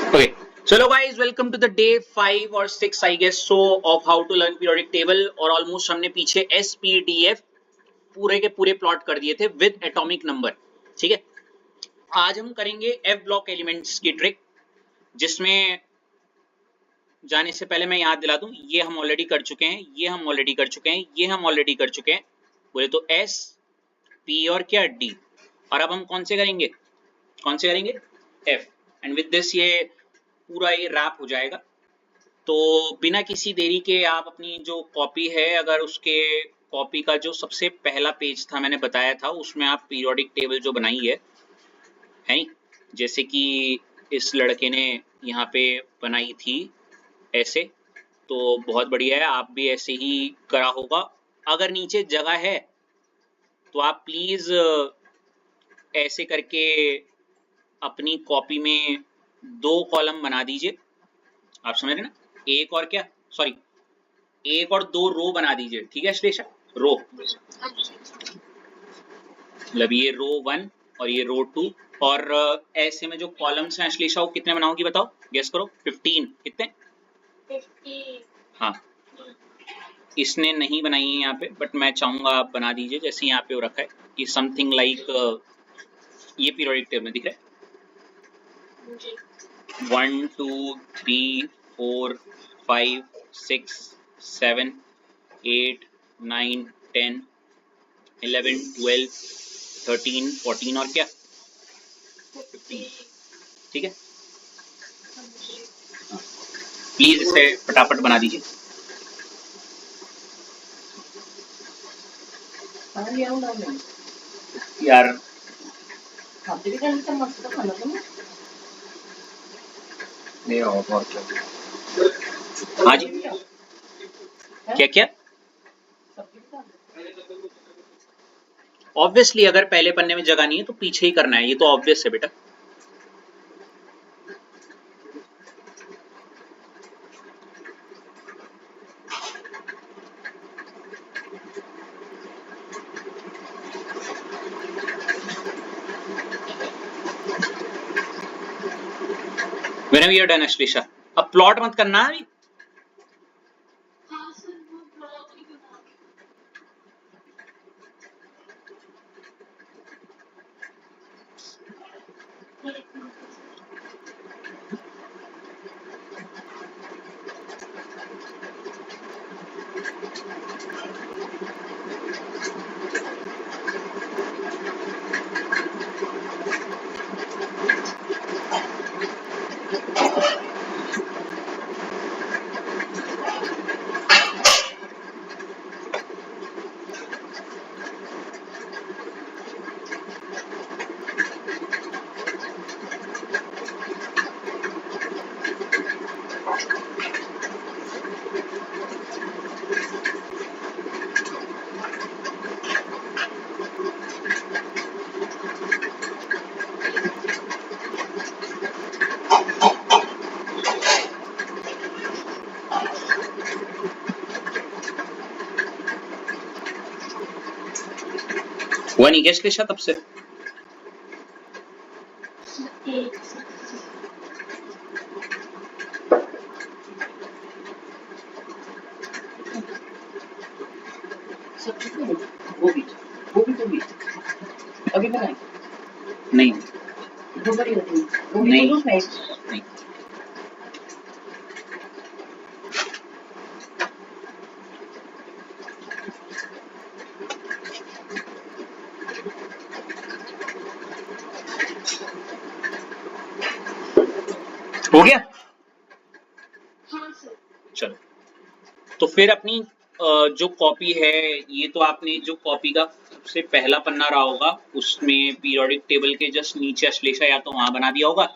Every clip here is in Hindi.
Okay, so hello guys, welcome to the day 5 or 6 I guess so of how to learn periodic table और ऑलमोस्ट हमने पीछे SPDF पूरे के पूरे प्लॉट कर दिए थे विद एटॉमिक नंबर। ठीक है, आज हम करेंगे F ब्लॉक एलिमेंट्स की ट्रिक, जिसमें जाने से पहले मैं याद दिला दूं, ये हम ऑलरेडी कर चुके हैं, ये हम ऑलरेडी कर चुके हैं, ये हम ऑलरेडी कर चुके हैं, बोले तो S P और क्या D, और अब हम कौन से करेंगे F, एंड विद दिस ये पूरा ये रैप हो जाएगा। तो बिना किसी देरी के आप अपनी जो कॉपी है, अगर उसके कॉपी का जो सबसे पहला पेज था मैंने बताया था, उसमें आप पीरियोडिक टेबल जो बनाई है जैसे कि इस लड़के ने यहाँ पे बनाई थी ऐसे, तो बहुत बढ़िया है, आप भी ऐसे ही करा होगा। अगर नीचे जगह है तो आप प्लीज ऐसे करके अपनी कॉपी में 2 कॉलम बना दीजिए। आप समझ रहे ना, एक और क्या, सॉरी, एक और 2 रो बना दीजिए। ठीक है श्लेषा, रो मतलब ये रो 1 और ये रो 2, और ऐसे में जो कॉलम्स हैं श्लेषा, वो कितने बनाओगी बताओ, गेस करो। 15 कितने? 15। हाँ, इसने नहीं बनाई है यहाँ पे, बट मैं चाहूंगा आप बना दीजिए, जैसे यहाँ पे हो रखा है कि समथिंग लाइक ये पीरियोडिक टेबल में दिख रहा है 1 2 3 4 5 6 7 8 9 10 11 12 13 14 और क्या 15। ठीक है, प्लीज इसे फटाफट बना दीजिए। यार हाँ जी, क्या क्या? ऑब्वियसली अगर पहले पन्ने में जगह नहीं है तो पीछे ही करना है, ये तो ऑब्वियस है बेटा। Whenever you're done, Ashlisha, अब प्लॉट मत करना अभी। हुआ नहीं क्या श्लेषा तब से? अभी बनाए नहीं, नहीं, नहीं। हो गया? चलो, तो फिर अपनी जो कॉपी है, ये तो आपने जो कॉपी का सबसे पहला पन्ना रहा होगा, उसमें पीरियोडिक टेबल के जस्ट नीचे अश्लेषा या तो वहां बना दिया होगा,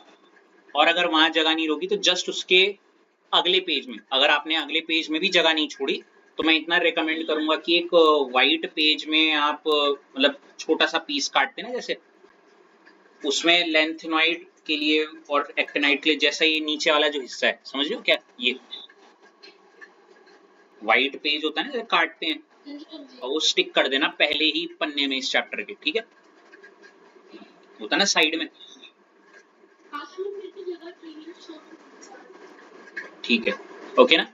और अगर वहां जगह नहीं होगी तो जस्ट उसके अगले पेज में, अगर आपने अगले पेज में भी जगह नहीं छोड़ी तो मैं इतना रेकमेंड करूंगा कि एक वाइट पेज में आप मतलब छोटा सा पीस काटते ना, जैसे उसमें लेंथेनॉइड के लिए और एक्टिनाइड के लिए, जैसा ये नीचे वाला जो हिस्सा है, समझ रहे हो क्या, ये वाइट पेज होता है ना, जैसे काटते हैं, और वो स्टिक कर देना पहले ही पन्ने में इस चैप्टर के। ठीक है, होता ना साइड में, ठीक है, ओके ना।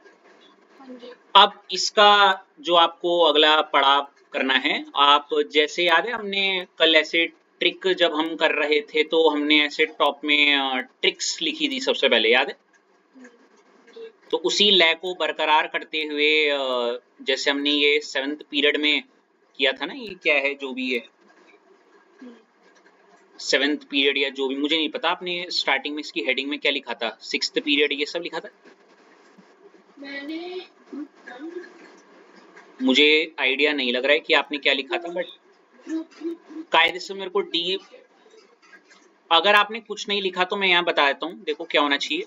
अब इसका जो आपको अगला पड़ाव करना है, आप जैसे याद है हमने कल ऐसे ट्रिक जब हम कर रहे थे तो हमने ऐसे टॉप में ट्रिक्स लिखी थी सबसे पहले, याद है? तो उसी लय को बरकरार करते हुए जैसे हमने ये 7th पीरियड में किया था ना, ये क्या है जो भी है 7th पीरियड या जो भी, मुझे नहीं पता आपने स्टार्टिंग में इसकी हेडिंग में क्या लिखा था, 6th पीरियड ये सब लिखा था, मैंने मुझे आइडिया नहीं लग रहा है कि आपने क्या लिखा था, बट कायदे से मेरे को डी, अगर आपने कुछ नहीं लिखा तो मैं यहाँ बता देता हूँ, देखो क्या होना चाहिए।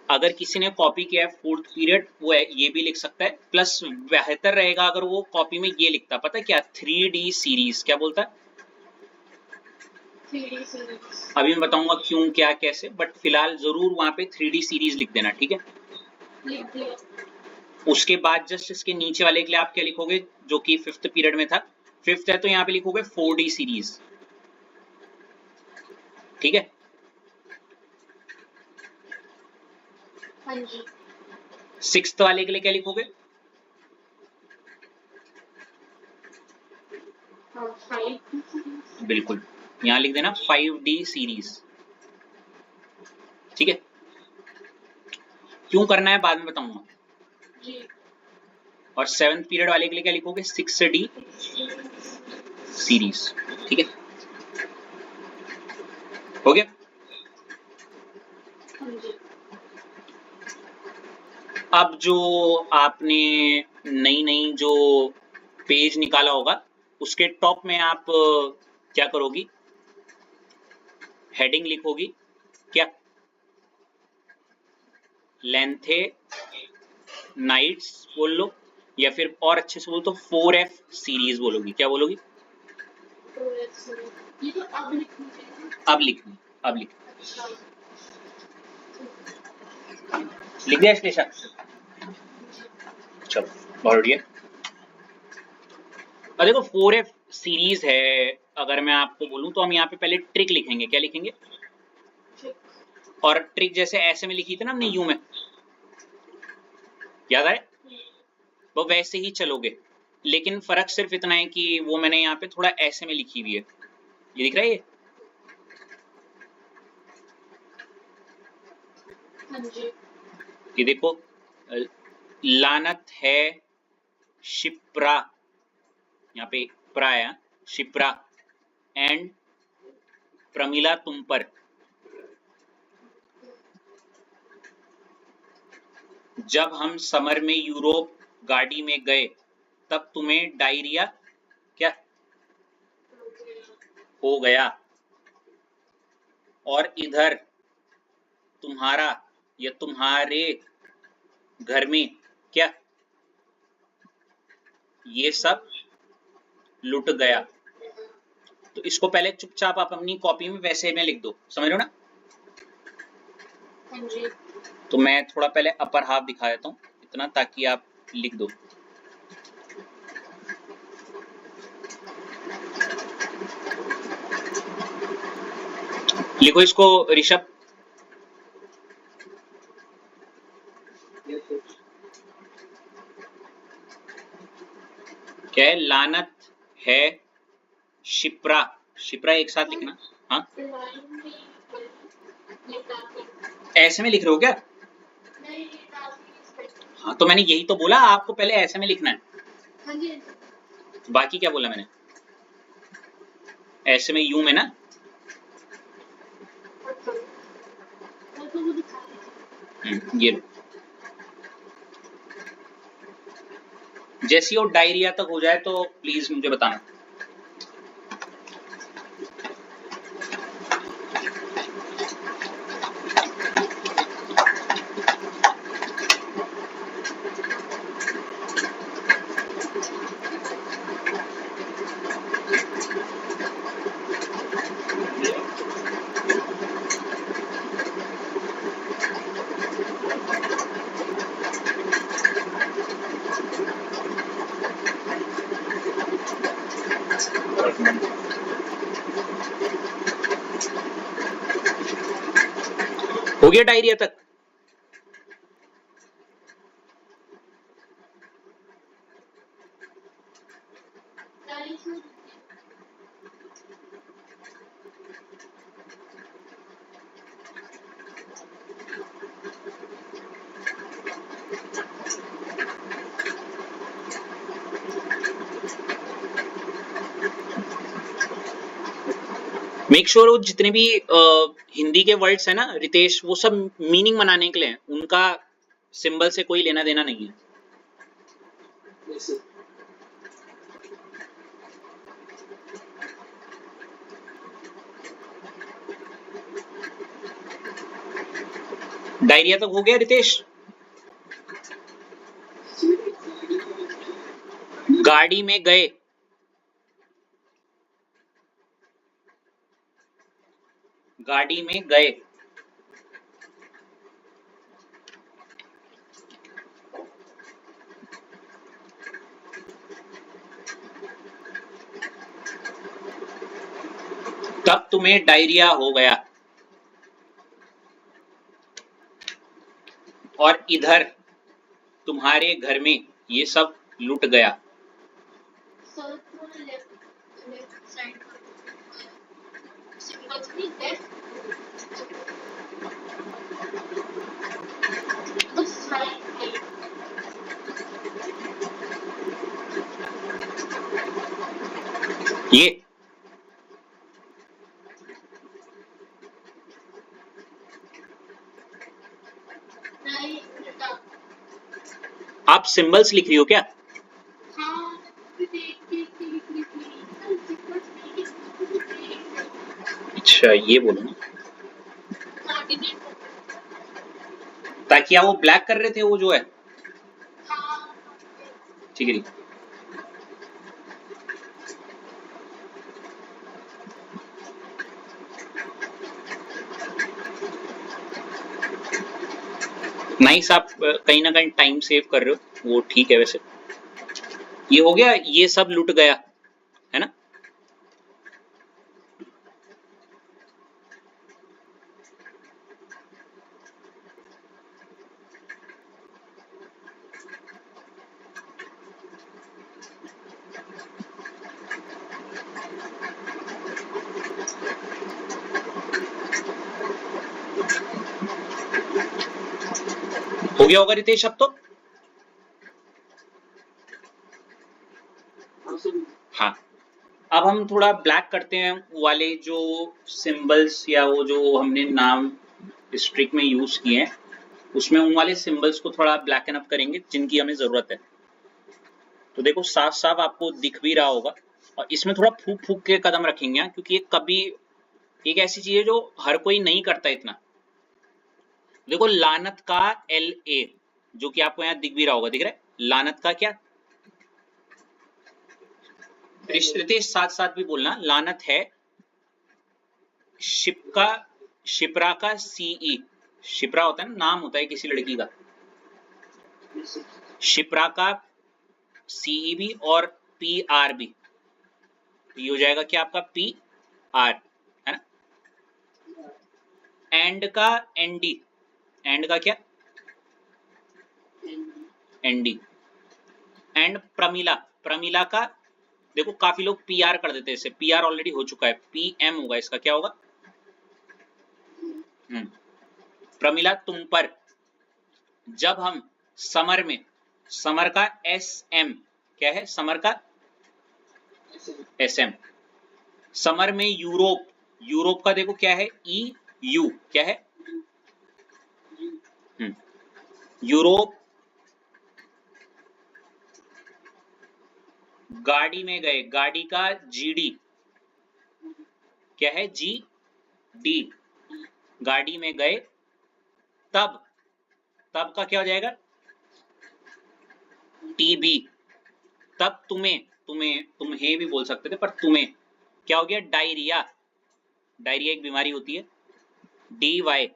अगर किसी ने कॉपी किया है 4th पीरियड, वो ये भी लिख सकता है, प्लस बेहतर रहेगा अगर वो कॉपी में ये लिखता, पता है क्या, 3D सीरीज, क्या बोलता है, 3D सीरीज। अभी मैं बताऊंगा क्यों क्या कैसे, बट फिलहाल जरूर वहां पे 3D सीरीज लिख देना, ठीक है। लिख दिया। उसके बाद जस्ट इसके नीचे वाले के लिए आप क्या लिखोगे, जो कि 5th पीरियड में था, 5th है तो यहाँ पे लिखोगे 4D सीरीज, ठीक है। हाँ जी। 6th वाले के लिए क्या लिखोगे, हाँ 5D। बिल्कुल यहाँ लिख देना 5D सीरीज, ठीक है। क्यों करना है बाद में बताऊंगा जी। और 7th पीरियड वाले के लिए क्या लिखोगे, 6D सीरीज, ठीक है, हो गया। हाँ जी। अब जो आपने नई नई जो पेज निकाला होगा उसके टॉप में आप क्या करोगी, हेडिंग लिखोगी, क्या, लेंथे नाइट्स बोल लो, या फिर और अच्छे से बोलो तो 4F सीरीज बोलोगी, क्या बोलोगी, ये तो अब लिखनी चाहिए। अब लिखनी, अब लिखनी, अच्छा। लिख दिया श्लेषा, चलो बहुत बढ़िया। अब देखो 4F सीरीज है, अगर मैं आपको बोलूं तो हम यहाँ पे पहले ट्रिक लिखेंगे, क्या लिखेंगे, और ट्रिक जैसे ऐसे में लिखी थी ना हमने यू में, याद आए, वो वैसे ही चलोगे, लेकिन फर्क सिर्फ इतना है कि वो मैंने यहाँ पे थोड़ा ऐसे में लिखी हुई है, ये दिख रहा है ये, हाँ जी। ये देखो, लानत है शिप्रा, यहाँ पे प्रा है, शिप्रा एंड प्रमिला तुम पर, जब हम समर में यूरोप गाड़ी में गए तब तुम्हें डायरिया क्या हो गया, और इधर तुम्हारा या तुम्हारे घर में क्या, ये सब लुट गया। तो इसको पहले चुपचाप आप अपनी कॉपी में वैसे में लिख दो, समझ रहे हो ना। हाँ जी। तो मैं थोड़ा पहले अपर हाफ दिखा देता हूँ इतना, ताकि आप लिख दो, लिखो इसको ऋषभ, क्या है, लानत है शिप्रा, शिप्रा एक साथ लिखना, हाँ ऐसे में लिख रहे हो क्या, हाँ तो मैंने यही तो बोला आपको पहले ऐसे में लिखना है, हाँ जी। बाकी क्या बोला मैंने, ऐसे में यू में ना, ये लो, जैसी वो डायरिया तक हो जाए तो प्लीज मुझे बताना। हो गया डायरिया तक? मेक श्योर वो जितने भी हिंदी के वर्ड्स है ना रितेश, वो सब मीनिंग बनाने के लिए हैं, उनका सिंबल से कोई लेना देना नहीं है। डायरिया तक हो गया रितेश? गाड़ी में गए, गाड़ी में गए, तब तुम्हें डायरिया हो गया, और इधर तुम्हारे घर में ये सब लुट गया। ये आप सिंबल्स लिख रही हो क्या? अच्छा ये बोलो ना, ताकि आप वो ब्लैक कर रहे थे वो जो है, ठीक है। नाइस, आप कहीं ना कहीं टाइम सेव कर रहे हो, वो ठीक है। वैसे ये हो गया, ये सब लुट गया, है ना? हो गया होगा रितेश अब तो। हाँ, अब हम थोड़ा ब्लैक करते हैं वो वाले जो सिंबल्स या वो जो हमने नाम स्ट्रिक में यूज किए हैं, उसमें उन वाले सिंबल्स को थोड़ा ब्लैकन अप करेंगे जिनकी हमें जरूरत है। तो देखो साफ साफ आपको दिख भी रहा होगा, और इसमें थोड़ा फूक फूक के कदम रखेंगे क्योंकि ये कभी एक ऐसी चीज है जो हर कोई नहीं करता इतना। देखो लानत का LA, जो कि आपको यहाँ दिख भी रहा होगा, दिख रहा है लानत का क्या? रितेश साथ साथ भी बोलना, लानत है शिप्का, शिप्रा का CE, शिप्रा होता है ना, नाम होता है किसी लड़की का, शिप्रा का CE भी और PR भी, तो ये हो जाएगा क्या आपका PR, है ना? एंड का ND, एंड का क्या? ND। एंड प्रमिला, प्रमिला का देखो काफी लोग PR कर देते हैं, इसे PR ऑलरेडी हो चुका है, PM होगा, इसका क्या होगा? प्रमिला तुम पर, जब हम समर में, समर का SM क्या है? समर का SM। समर में यूरोप, यूरोप का देखो क्या है? EU क्या है? यूरोप। गाड़ी में गए, गाड़ी का GD क्या है? GD। गाड़ी में गए, तब, तब का क्या हो जाएगा? TB। तब तुम्हें, तुम्हें भी बोल सकते थे पर तुम्हें क्या हो गया? डायरिया, डायरिया एक बीमारी होती है, DY।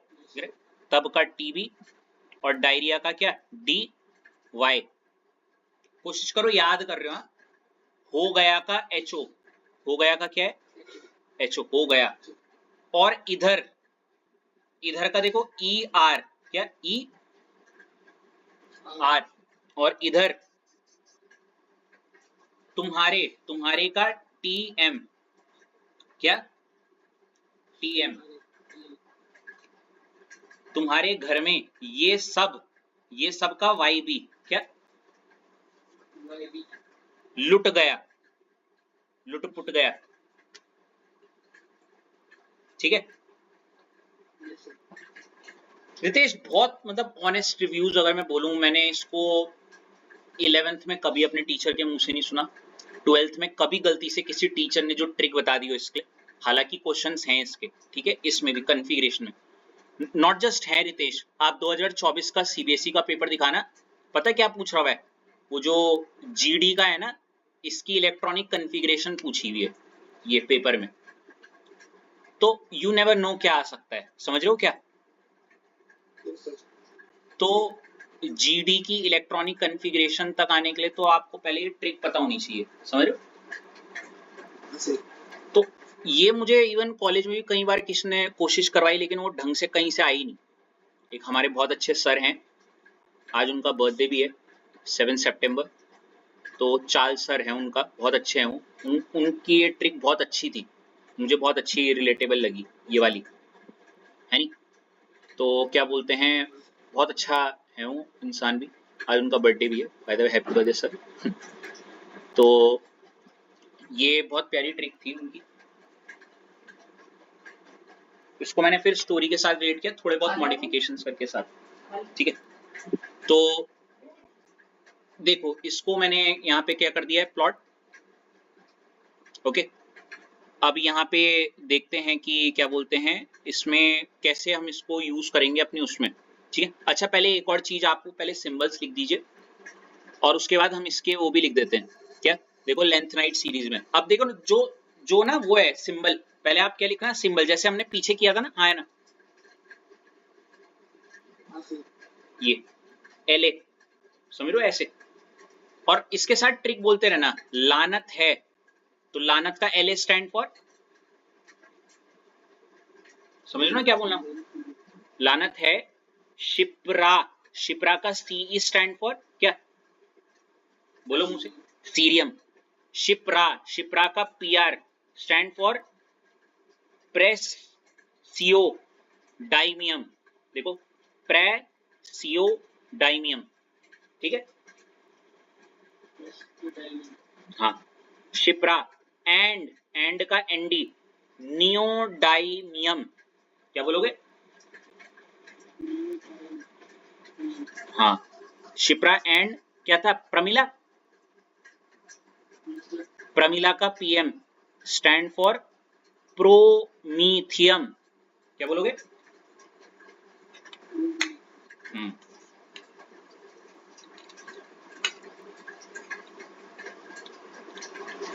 तब का TB और डायरिया का क्या? DY। कोशिश करो याद कर रहे हो। हो गया का HO, हो गया का क्या है? HO, हो गया। और इधर इधर का देखो ई आर, क्या ई आर, और इधर तुम्हारे, तुम्हारे का टी एम, क्या टी एम, तुम्हारे घर में ये सब, ये सब का वाई बी, क्या लुट गया, लुट पुट गया, ठीक है। रितेश बहुत मतलब ऑनेस्ट रिव्यूज अगर मैं बोलूं, मैंने इसको 11th में कभी अपने टीचर के मुंह से नहीं सुना, 12th में कभी गलती से किसी टीचर ने जो ट्रिक बता दी हो इसके, हालांकि क्वेश्चंस हैं इसके, ठीक है, इसमें भी कॉन्फ़िगरेशन में नॉट जस्ट है। रितेश आप 2024 का सीबीएसई का पेपर दिखाना, पता है क्या पूछ रहा है, वो जो जीडी का है ना, इसकी इलेक्ट्रॉनिक कॉन्फ़िगरेशन पूछी हुई है ये पेपर में, तो यू नेवर नो क्या आ सकता है, समझ रहे हो क्या। तो जीडी की इलेक्ट्रॉनिक कॉन्फ़िगरेशन तक आने के लिए तो आपको पहले ये ट्रिक पता होनी चाहिए, समझ रहे हो। तो ये मुझे इवन कॉलेज में भी कई बार किसी ने कोशिश करवाई, लेकिन वो ढंग से कहीं से आई नहीं। एक हमारे बहुत अच्छे सर हैं, आज उनका बर्थडे भी है 7 सितंबर, तो चाल सर हैं उनका, बहुत अच्छे हैं वो, उनकी ये ट्रिक बहुत अच्छी थी, मुझे बहुत अच्छी रिलेटेबल लगी ये वाली, है नहीं। तो क्या बोलते हैं, बहुत अच्छा है वो इंसान भी, आज उनका बर्थडे भी है, by the way happy birthday sir. तो ये बहुत प्यारी ट्रिक थी उनकी, इसको मैंने फिर स्टोरी के साथ रिलेट किया, थोड़े बहुत मॉडिफिकेशंस करके साथ, ठीक है। तो देखो इसको मैंने यहाँ पे क्या कर दिया है, प्लॉट, ओके। अब यहाँ पे देखते हैं कि क्या बोलते हैं, इसमें कैसे हम इसको यूज करेंगे अपनी उसमें, ठीक है। अच्छा पहले एक और चीज, आपको पहले सिंबल्स लिख दीजिए और उसके बाद हम इसके वो भी लिख देते हैं, क्या देखो लेंथ नाइट सीरीज में, अब देखो ना, जो जो ना वो है सिंबल, पहले आप क्या लिखना, सिंबल जैसे हमने पीछे किया था ना, आया ना ये एल, समझ लो ऐसे, और इसके साथ ट्रिक बोलते रहना, लानत है, तो लानत का एल स्टैंड फॉर, समझ लो ना क्या बोलना, लानत है। शिप्रा, शिप्रा का सी स्टैंड फॉर क्या, बोलो मुझे, सीरियम। शिप्रा, शिप्रा का P R stand for praseodymium, देखो प्रेसियो डाइमियम, ठीक है। हाँ शिप्रा, एंड का एनडी नियोडाइमियम, क्या बोलोगे, हाँ शिप्रा एंड क्या था, प्रमिला, प्रमिला का पीएम स्टैंड फॉर प्रोमीथियम, क्या बोलोगे,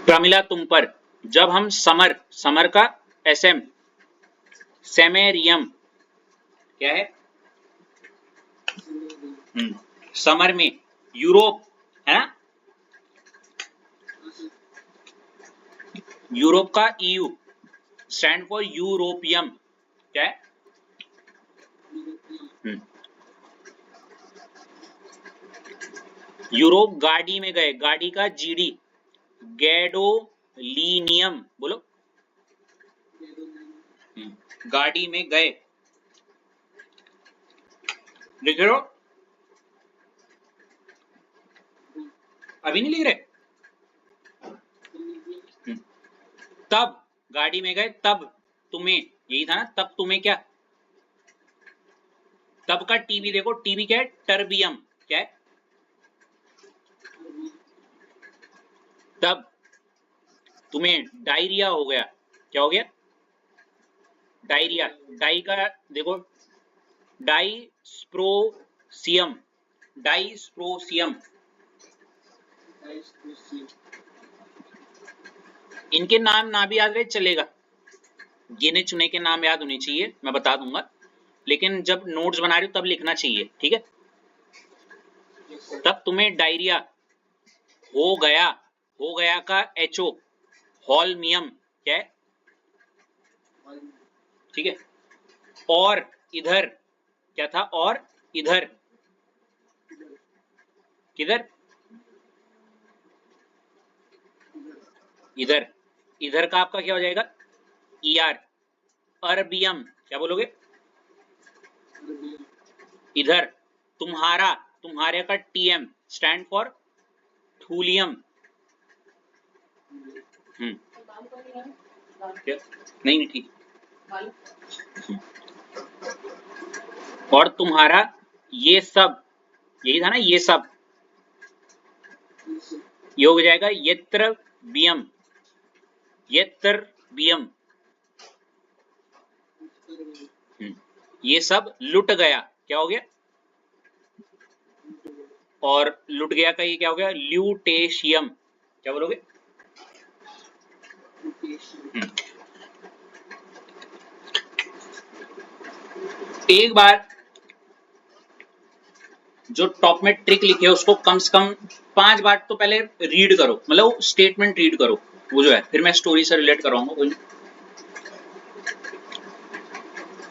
प्रमिला तुम पर, जब हम समर, समर का एसएम सेमेरियम, क्या है, समर में यूरोप, है ना, यूरोप का ईयू स्टैंड फॉर यूरोपियम, क्या है, यूरोप गाड़ी में गए, गाड़ी का जीडी गैडोलीनियम, बोलो, गाड़ी में गए, लिख रहे हो, अभी नहीं लिख रहे, तब गाड़ी में गए, तब तुम्हें, यही था ना, तब तुम्हें क्या, तब का टीबी देखो, टीबी क्या है, टर्बियम, क्या है, तब तुम्हें डायरिया हो गया, क्या हो गया, डायरिया, डाई का देखो डाइस्प्रोसियम, डाइस्प्रोसियम, इनके नाम ना भी याद रहे चलेगा, गिने चुने के नाम याद होने चाहिए, मैं बता दूंगा, लेकिन जब नोट्स बना रहे हो तब लिखना चाहिए, ठीक है। तब तुम्हें डायरिया हो गया का एचओ हॉलमियम, क्या है, ठीक है, और इधर क्या था, और इधर किधर, इधर, इधर का आपका क्या हो जाएगा, ER, अरबियम, क्या बोलोगे, इधर तुम्हारा, तुम्हारे का TM स्टैंड फॉर थूलियम। क्या, नहीं नहीं ठीक। और तुम्हारा ये सब, यही था ना, ये सब, ये हो जाएगा यत्र बियम, यत्र बियम। ये सब लुट गया, क्या हो गया, और लुट गया का ये क्या हो गया, ल्यूटेशियम, क्या बोलोगे। एक बार जो टॉप में ट्रिक लिखी है उसको कम से कम 5 बार तो पहले रीड करो, मतलब स्टेटमेंट रीड करो, वो जो है, फिर मैं स्टोरी से रिलेट करवाऊंगा।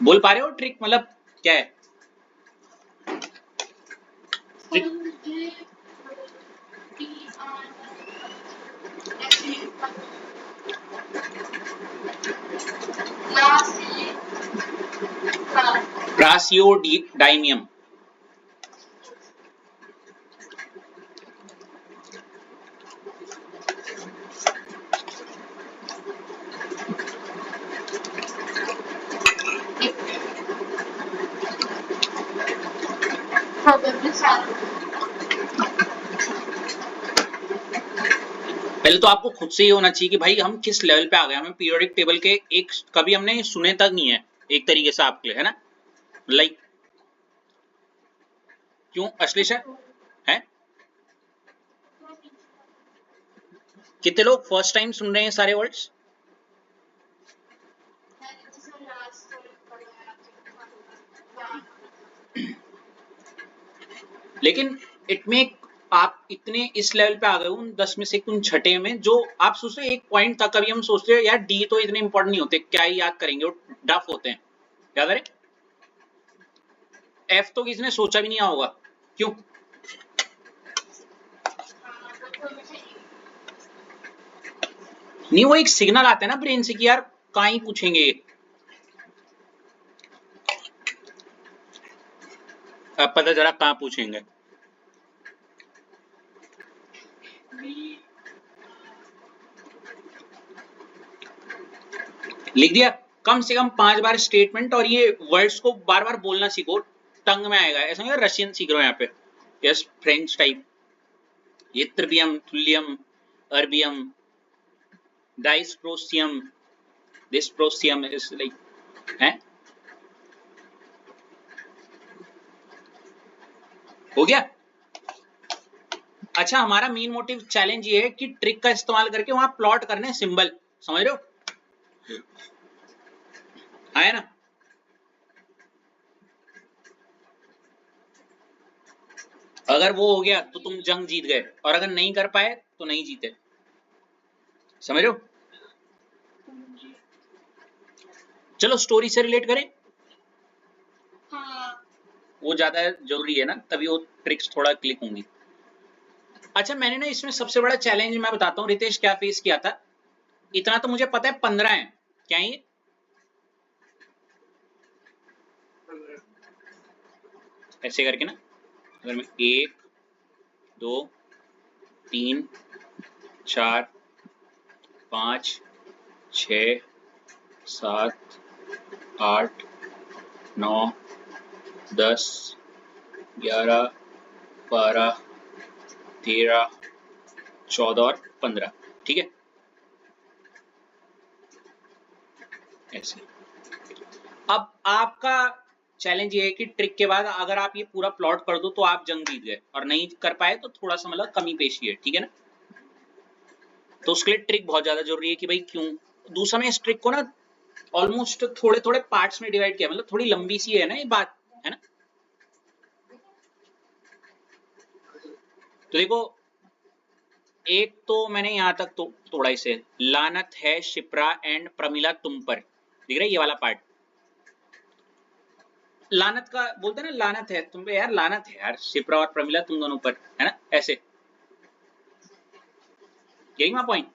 बोल पा रहे हो ट्रिक, मतलब क्या है ट्रिक। प्रासियोडाइनियम, पहले तो आपको खुद से ये होना चाहिए कि भाई हम किस लेवल पे आ गए, हमें पीरियोडिक टेबल के एक कभी हमने सुने तक नहीं है, एक तरीके से आपके लिए, है ना, लाइक क्यों अश्लेषा है, कितने लोग फर्स्ट टाइम सुन रहे हैं सारे वर्ड्स। लेकिन इट में आप इतने इस लेवल पे आ गए उन 10 में से उन छठे में, जो आप सोचते एक पॉइंट था, कभी हम सोचते हैं यार डी तो इतने इंपॉर्टेंट नहीं होते, क्या ही याद करेंगे, वो डफ होते हैं, याद करें। एफ तो किसी ने सोचा भी नहीं होगा, क्यों, नहीं वो एक सिग्नल आता है ना ब्रेन से कि यार कहाँ ही पूछेंगे, अब पता चला कहाँ पूछेंगे। लिख दिया, कम से कम 5 बार स्टेटमेंट, और ये वर्ड्स को बार बार बोलना सीखो, टंग में आएगा, ऐसा नहीं रशियन सीख रहे हो यहाँ पे, yes French type, yttrium, thulium, erbium, dysprosium, dysprosium is like, है, हो गया। अच्छा, हमारा मेन मोटिव चैलेंज ये है कि ट्रिक का इस्तेमाल करके वहां प्लॉट करने सिंबल, समझ रहे हो, आया ना। अगर वो हो गया तो तुम जंग जीत गए, और अगर नहीं कर पाए तो नहीं जीते, समझ रहे हो। चलो स्टोरी से रिलेट करें, वो ज्यादा जरूरी है ना, तभी वो ट्रिक्स थोड़ा क्लिक होंगी। अच्छा, मैंने ना इसमें सबसे बड़ा चैलेंज मैं बताता हूँ रितेश क्या फेस किया था, इतना तो मुझे पता है 15 है, क्या ये ऐसे करके ना, अगर मैं 1 2 3 4 5 6 7 8 9 10 11 12 13 14 और 15, ठीक है, ऐसे। अब आपका चैलेंज ये है कि ट्रिक के बाद अगर आप ये पूरा प्लॉट कर दो तो आप जंग जीत गए, और नहीं कर पाए तो थोड़ा सा मतलब कमी पेशी है, ठीक है ना। तो उसके लिए ट्रिक बहुत ज्यादा जरूरी है कि भाई क्यों। दूसरा मैं इस ट्रिक को ना ऑलमोस्ट थोड़े थोड़े पार्ट्स में डिवाइड किया, मतलब थोड़ी लंबी सी है ना ये बात, है ना। तो देखो, एक तो मैंने यहां तक तो तोड़ा इसे, लानत है शिप्रा एंड प्रमिला तुम पर, दिख रहा है ये वाला पार्ट, लानत का बोलते हैं ना, लानत है तुम पे यार, लानत है यार शिप्रा और प्रमिला तुम दोनों पर, है ना, ऐसे। यही मैं पॉइंट,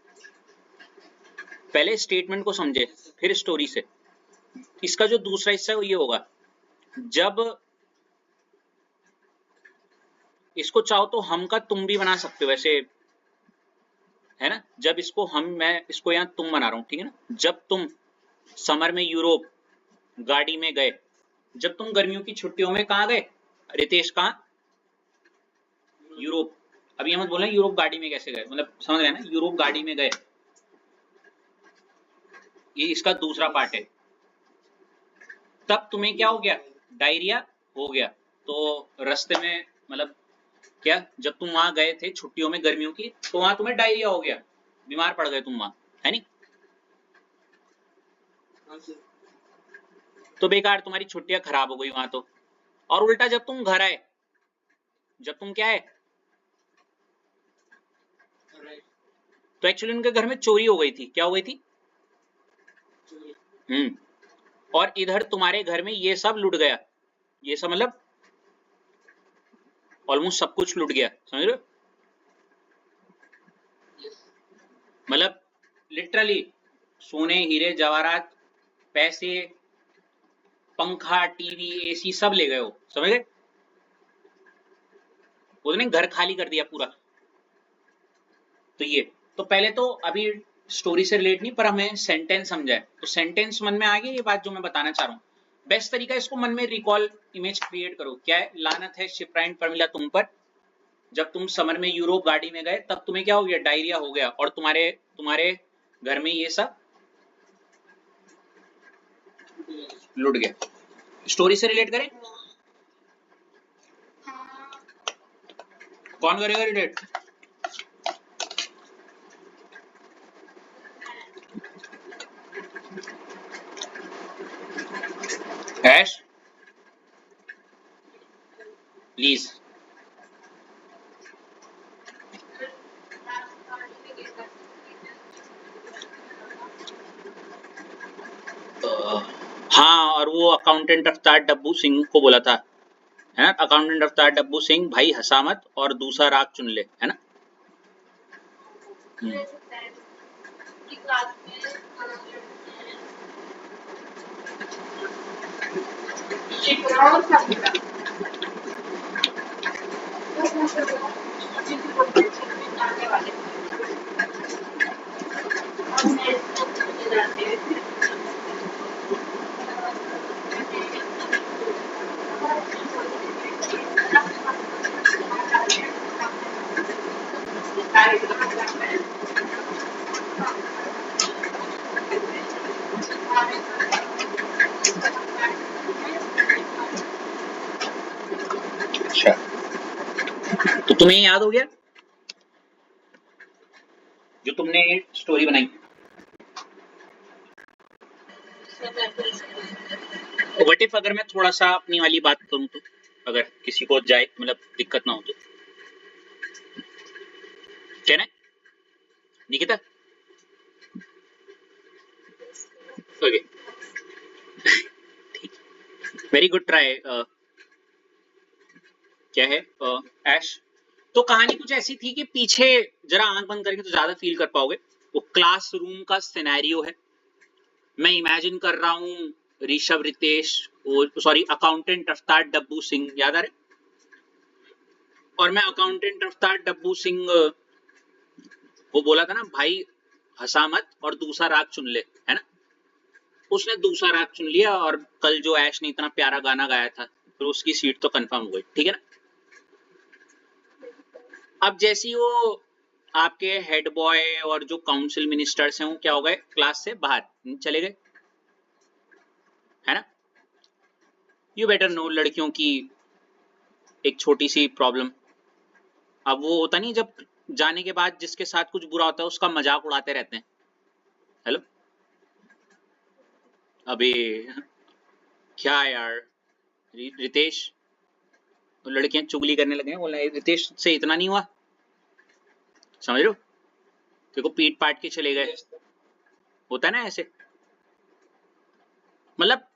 पहले स्टेटमेंट को समझे फिर स्टोरी से। इसका जो दूसरा हिस्सा है वो ये होगा, जब इसको चाहो तो हम का तुम भी बना सकते हो वैसे, है ना। जब इसको हम, मैं इसको यहाँ तुम बना रहा हूँ, ठीक है ना। जब तुम समर में यूरोप गाड़ी में गए, जब तुम गर्मियों की छुट्टियों में कहाँ गए रितेश, कहाँ, यूरोप। अब ये मत बोलना यूरोप गाड़ी में कैसे गए, मतलब समझ रहे हैं ना, यूरोप गाड़ी में गए, ये इसका दूसरा पार्ट है। तब तुम्हें क्या हो गया, डायरिया हो गया। तो रास्ते में मतलब क्या, जब तुम वहां गए थे छुट्टियों में गर्मियों की, तो वहां तुम्हें डायरिया हो गया, बीमार पड़ गए तुम वहां, है नहीं। तो बेकार तुम्हारी छुट्टियां खराब हो गई वहां तो। और उल्टा जब तुम घर आए, जब तुम क्या है, तो एक्चुअली उनके घर में चोरी हो गई थी, क्या हो गई थी, और इधर तुम्हारे घर में ये सब लुट गया, ये सब मतलब ऑलमोस्ट सब कुछ लुट गया, समझ रहे हो। मतलब लिटरली सोने हीरे जवाहरात पैसे पंखा टीवी एसी सब ले गए हो, समझ गए। उसने घर खाली कर दिया पूरा। तो ये, तो पहले तो अभी स्टोरी से रिलेट नहीं, पर हमें सेंटेंस समझाए, तो सेंटेंस मन में आ गई ये बात जो मैं बताना चाह रहा हूँ। बेस्ट तरीका इसको मन में रिकॉल इमेज क्रिएट करो, क्या है, लानत है शिप्रा एंड प्रमिला तुम पर, जब तुम समर में यूरोप गाड़ी में गए तब तुम्हें क्या हो गया, डायरिया हो गया, और तुम्हारे तुम्हारे घर में ये सब लुट गया। स्टोरी से रिलेट करें, कौन करेगा रिलेट, ऐश प्लीज। हाँ, और वो अकाउंटेंट अफ्तार डब्बू सिंह को बोला था, है ना, अकाउंटेंट अफ्तार डब्बू सिंह भाई हंसा मत और दूसरा राग चुन ले, है ना। अच्छा, तो तुम्हें याद हो गया जो तुमने स्टोरी बनाई। व्हाट इफ अगर मैं थोड़ा सा अपनी वाली बात करूं तो, अगर किसी को जाए मतलब दिक्कत ना हो तो, क्या ना Nikita, okay, very good try. क्या है ऐश, तो कहानी कुछ ऐसी थी कि पीछे जरा आंख बंद करेंगे तो ज्यादा फील कर पाओगे, वो क्लासरूम का सिनेरियो है। मैं इमेजिन कर रहा हूँ ऋषभ रितेश, वो सॉरी अकाउंटेंट अफ्तार डब्बू सिंह, याद आ रहे, और मैं अकाउंटेंट अफ्तार डब्बू सिंह, वो बोला था ना भाई हंसा मत और दूसरा राग चुन ले, है ना। उसने दूसरा राग चुन लिया, और कल जो ऐश ने इतना प्यारा गाना गाया था, फिर उसकी सीट तो कंफर्म हो गई, ठीक है ना। अब जैसी वो आपके हेड बॉय और जो काउंसिल मिनिस्टर्स हैं वो क्या हो गए, क्लास से बाहर चले गए, है ना। यू बेटर नो लड़कियों की एक छोटी सी प्रॉब्लम। अब वो होता नहीं, जब जाने के बाद जिसके साथ कुछ बुरा होता है उसका मजाक उड़ाते रहते हैं। हेलो, अबे क्या यार रितेश, तो लड़कियां चुगली करने लगे हैं, बोला रितेश से इतना नहीं हुआ, समझ लो, देखो पीट पाट के चले गए, होता है ना ऐसे। मतलब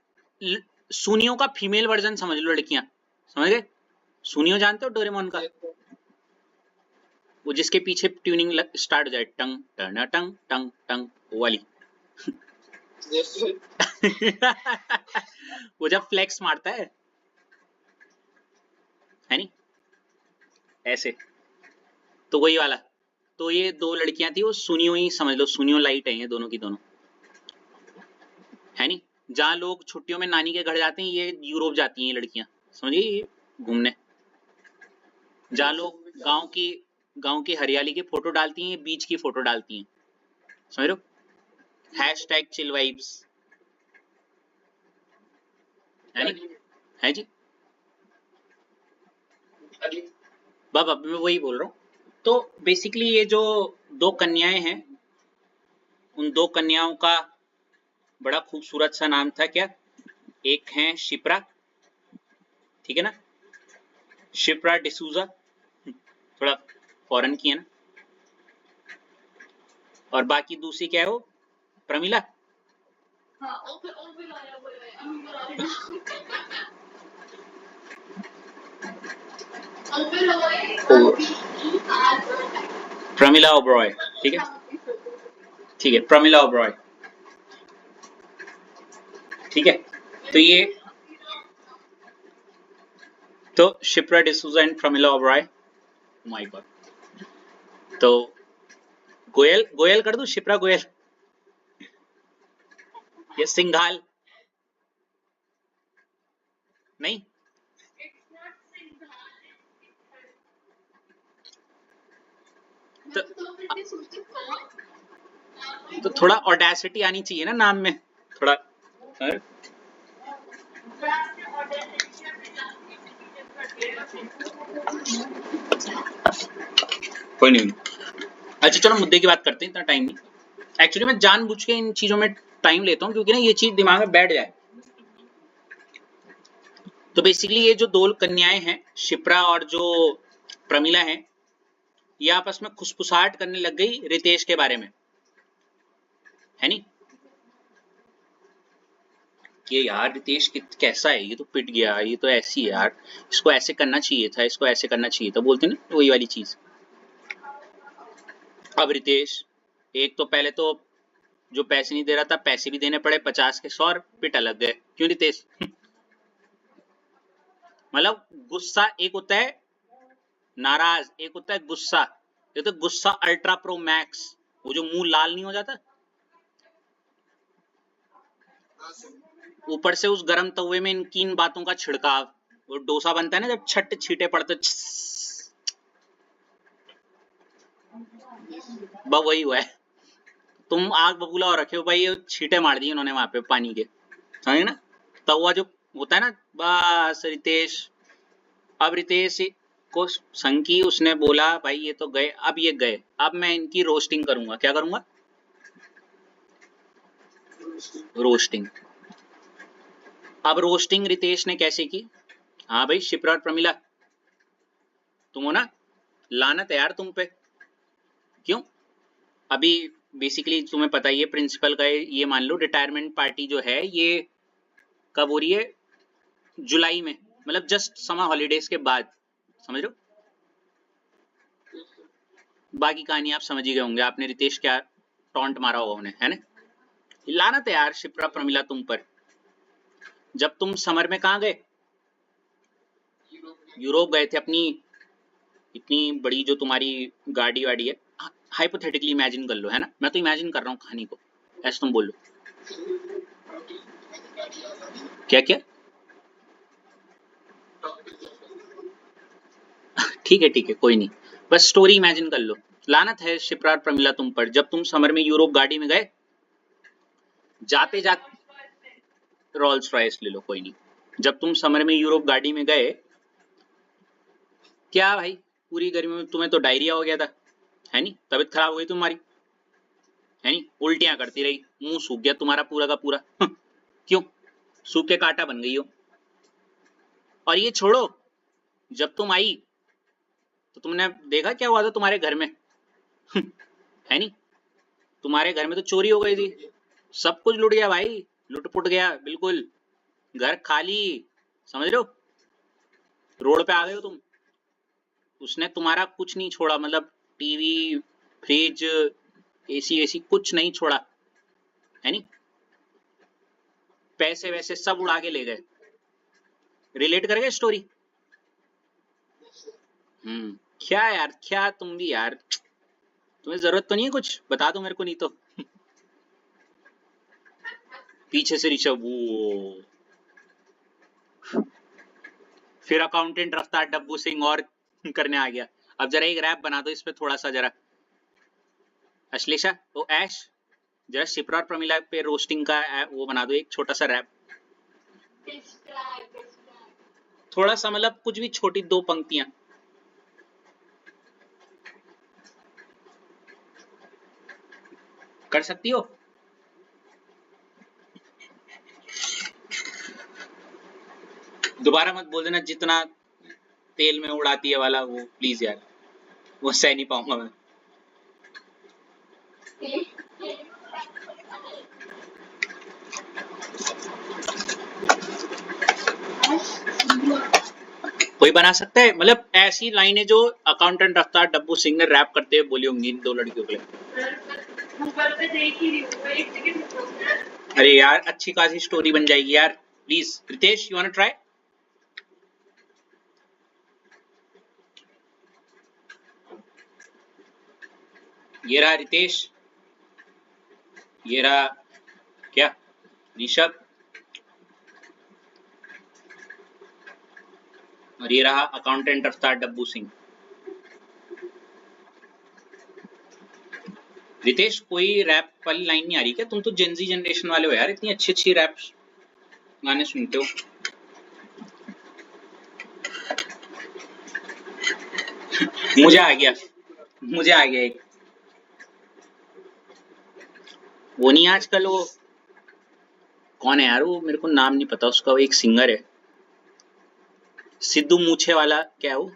सुनियो का फीमेल वर्जन समझ लो लड़कियां, समझ गए? सुनियो जानते हो डोरेमोन का, वो जिसके पीछे ट्यूनिंग स्टार्ट हो जाए, टंग टंग टंग टंग टंग, वो वाली। वो जब फ्लेक्स मारता है नहीं, ऐसे, तो वही वाला। तो ये दो लड़कियां थी, वो सुनियो ही समझ लो, सुनियो लाइट है ये दोनों की दोनों, है नहीं? जहाँ लोग छुट्टियों में नानी के घर जाते हैं, ये यूरोप जाती हैं ये लड़कियां, समझिए, ये घूमने। जहाँ लोग गांव की हरियाली की फोटो डालती हैं, बीच की फोटो डालती हैं, समझ रहे हो? हैशटैग चिल वाइब्स, है नहीं? है जी, बाबा मैं वही बोल रहा हूँ। तो बेसिकली ये जो दो कन्याएं हैं, उन दो कन्याओं का बड़ा खूबसूरत सा नाम था, क्या? एक है शिप्रा, ठीक है ना, शिप्रा डिसूजा, थोड़ा फॉरेन की है ना, और बाकी दूसरी क्या है वो, प्रमिला। हाँ ओपे लाया हुआ है अभी बता रही ओपे लाया प्रमिला ओबरॉय, ठीक है, ठीक है, प्रमिला ओबरॉय, ठीक है। तो ये तो Shipra D'Souza and Pramila Oberoi, my God. तो गोयल, गोयल कर दूं, शिप्रा गोयल या सिंघाल? नहीं, तो, तो थोड़ा ऑडेसिटी आनी चाहिए ना नाम में, थोड़ा। कोई नहीं, अच्छा चलो मुद्दे की बात करते हैं, इतना टाइम नहीं। एक्चुअली मैं जानबूझ के इन चीजों में टाइम लेता हूँ, क्योंकि ना ये चीज दिमाग में बैठ जाए। तो बेसिकली ये जो दो कन्याएं हैं, शिप्रा और जो प्रमिला हैं, ये आपस में खुसफुसाहट करने लग गई रितेश के बारे में, है नहीं? ये यार रितेश कैसा है, ये तो पिट गया, ये तो ऐसी है यार, इसको ऐसे करना चाहिए था, इसको ऐसे करना चाहिए था, बोलते ना वही वाली चीज। अब रितेश, एक तो पहले तो जो पैसे नहीं दे रहा था, पैसे भी देने पड़े 50 के 100, पिट अलग गए। क्यों रितेश? मतलब गुस्सा एक होता है नाराज, एक होता है गुस्सा। ये तो गुस्सा अल्ट्रा प्रो मैक्स, वो जो मुंह लाल नहीं हो जाता, ऊपर से उस गरम तवे में इनकी इन बातों का छिड़काव, वो डोसा बनता है ना जब छट छींटे पड़ते, बस वही हुआ है। तुम आग बबूला और रखे हो भाई, ये छींटे मार दिए उन्होंने वहां पे पानी के, समझे ना? तवा जो होता है ना, बस रितेश, अब रितेश को संकी उसने बोला भाई ये तो गए, अब ये गए, अब मैं इनकी रोस्टिंग करूंगा। क्या करूंगा? रोस्टिंग। अब रोस्टिंग रितेश ने कैसे की? हाँ भाई शिप्रा और प्रमिला, तुम हो ना, लानत है यार तुम पे। क्यों? अभी बेसिकली तुम्हें पता ही है प्रिंसिपल का, ये मान लो रिटायरमेंट पार्टी जो है ये कब हो रही है? जुलाई में, मतलब जस्ट समर हॉलीडेज के बाद, समझ लो। बाकी कहानी आप समझ ही गए होंगे, आपने रितेश क्या टॉन्ट मारा होगा उन्हें, है ना? लानत है यार शिप्रा प्रमिला तुम पर। जब तुम समर में कहाँ गए? यूरोप गए थे, अपनी इतनी बड़ी जो तुम्हारी गाड़ी वाड़ी है, हाइपोथेटिकली इमेजिन कर लो, है ना? मैं तो इमेजिन कर रहा हूँ कहानी को, ऐसे तुम बोलो। क्या क्या? ठीक है कोई नहीं, बस स्टोरी इमेजिन कर लो। लानत है शिप्रा और प्रमिला तुम पर, जब तुम समर में यूरोप गाड़ी में गए, जाते जाते रोल्स रॉयस ले लो कोई नहीं, जब तुम समर में यूरोप गाड़ी में गए, क्या भाई पूरी गर्मी में तुम्हें तो डायरिया हो गया था, है नहीं? तबीयत खराब हो गई तुम्हारी, है नहीं? उल्टियां करती रही, मुंह सूख गया तुम्हारा पूरा का पूरा। क्यों? सूख के कांटा बन गई हो। और ये छोड़ो, जब तुम आई तो तुमने देखा क्या हुआ था तुम्हारे घर में? है नहीं? तुम्हारे घर में तो चोरी हो गई थी, सब कुछ लुट गया भाई, लुट पुट गया बिल्कुल। घर खाली, समझ रहे हो, रोड पे आ गए हो तुम। उसने तुम्हारा कुछ नहीं छोड़ा, मतलब टीवी, फ्रिज, एसी एसी कुछ नहीं छोड़ा, है नहीं। पैसे वैसे सब उड़ा के ले गए। रिलेट कर गए स्टोरी। क्या यार, क्या तुम भी यार, तुम्हें जरूरत तो नहीं है, कुछ बता दो मेरे को, नहीं तो। पीछे से ऋषभ, वो फिर अकाउंटेंट रफ्तार डब्बू सिंह और करने आ गया। अब जरा एक रैप बना दो इस पे थोड़ा सा जरा। अश्लेषा, ओ ऐश, जरा शिप्रा और प्रमिला पे रोस्टिंग का वो बना दो एक छोटा सा रैप, थोड़ा सा, मतलब कुछ भी, छोटी 2 पंक्तियां कर सकती हो। दोबारा मत बोल देना जितना तेल में उड़ाती है वाला, वो प्लीज यार, वो सह नहीं पाऊंगा मैं। कोई बना सकता है, मतलब ऐसी लाइनें जो अकाउंटेंट रफ्तार डब्बू सिंह ने रैप करते हुए बोली होंगी इन 2 लड़कियों के लिए। अरे यार, अच्छी खासी स्टोरी बन जाएगी यार। Please Ritesh, you want to try? ये रहा रितेश, ये रहा क्या ऋषभ, और ये रहा अकाउंटेंट रफ्तार डब्बू सिंह। रितेश, कोई रैप वाली लाइन नहीं आ रही क्या? तुम तो जेनजी जनरेशन वाले हो यार, इतनी अच्छी अच्छी रैप गाने सुनते हो। मुझे आ गया, मुझे आ गया एक, वो नहीं आजकल वो कौन है यार, वो मेरे को नाम नहीं पता उसका, वो एक सिंगर है, सिद्धू मूछे वाला, क्या है वो?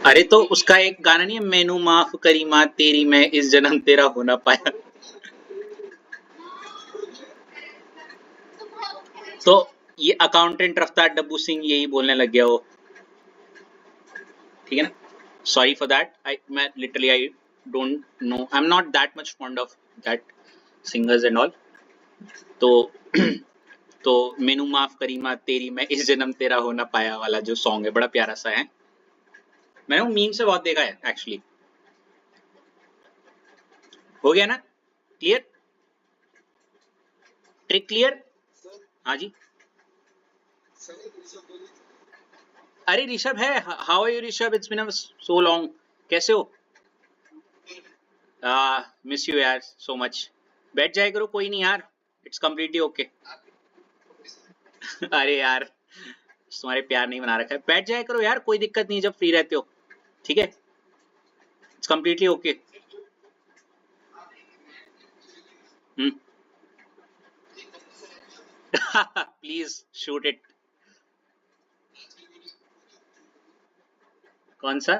अरे तो उसका एक गाना नहीं है, मैनू माफ करी माँ तेरी, मैं इस जन्म तेरा हो ना पाया। तो ये अकाउंटेंट रफ्तार डब्बू सिंह यही बोलने लग गया वो, ठीक है ना। सॉरी फॉर दैट, आई मैं literally I don't know, I am not that much fond of that singers and all. तो तो मैनू माफ करी माँ तेरी, मैं इस जन्म तेरा हो ना पाया वाला जो सॉन्ग है, बड़ा प्यारा सा है, मैंने वो मीम से बहुत देखा है एक्चुअली। हो गया ना क्लियर, ट्रिक क्लियर? हाँ जी। अरे ऋषभ है, how are you Rishabh, it's been so long, कैसे हो? मिस यू यार सो मच। बैठ जाए करो, कोई नहीं यार, इट्स कम्प्लीटली ओके। अरे यार, तुम्हारे प्यार नहीं बना रखा है, बैठ जाए करो यार, कोई दिक्कत नहीं जब फ्री रहते हो, ठीक है, it's completely okay. Please shoot it. कौन सा?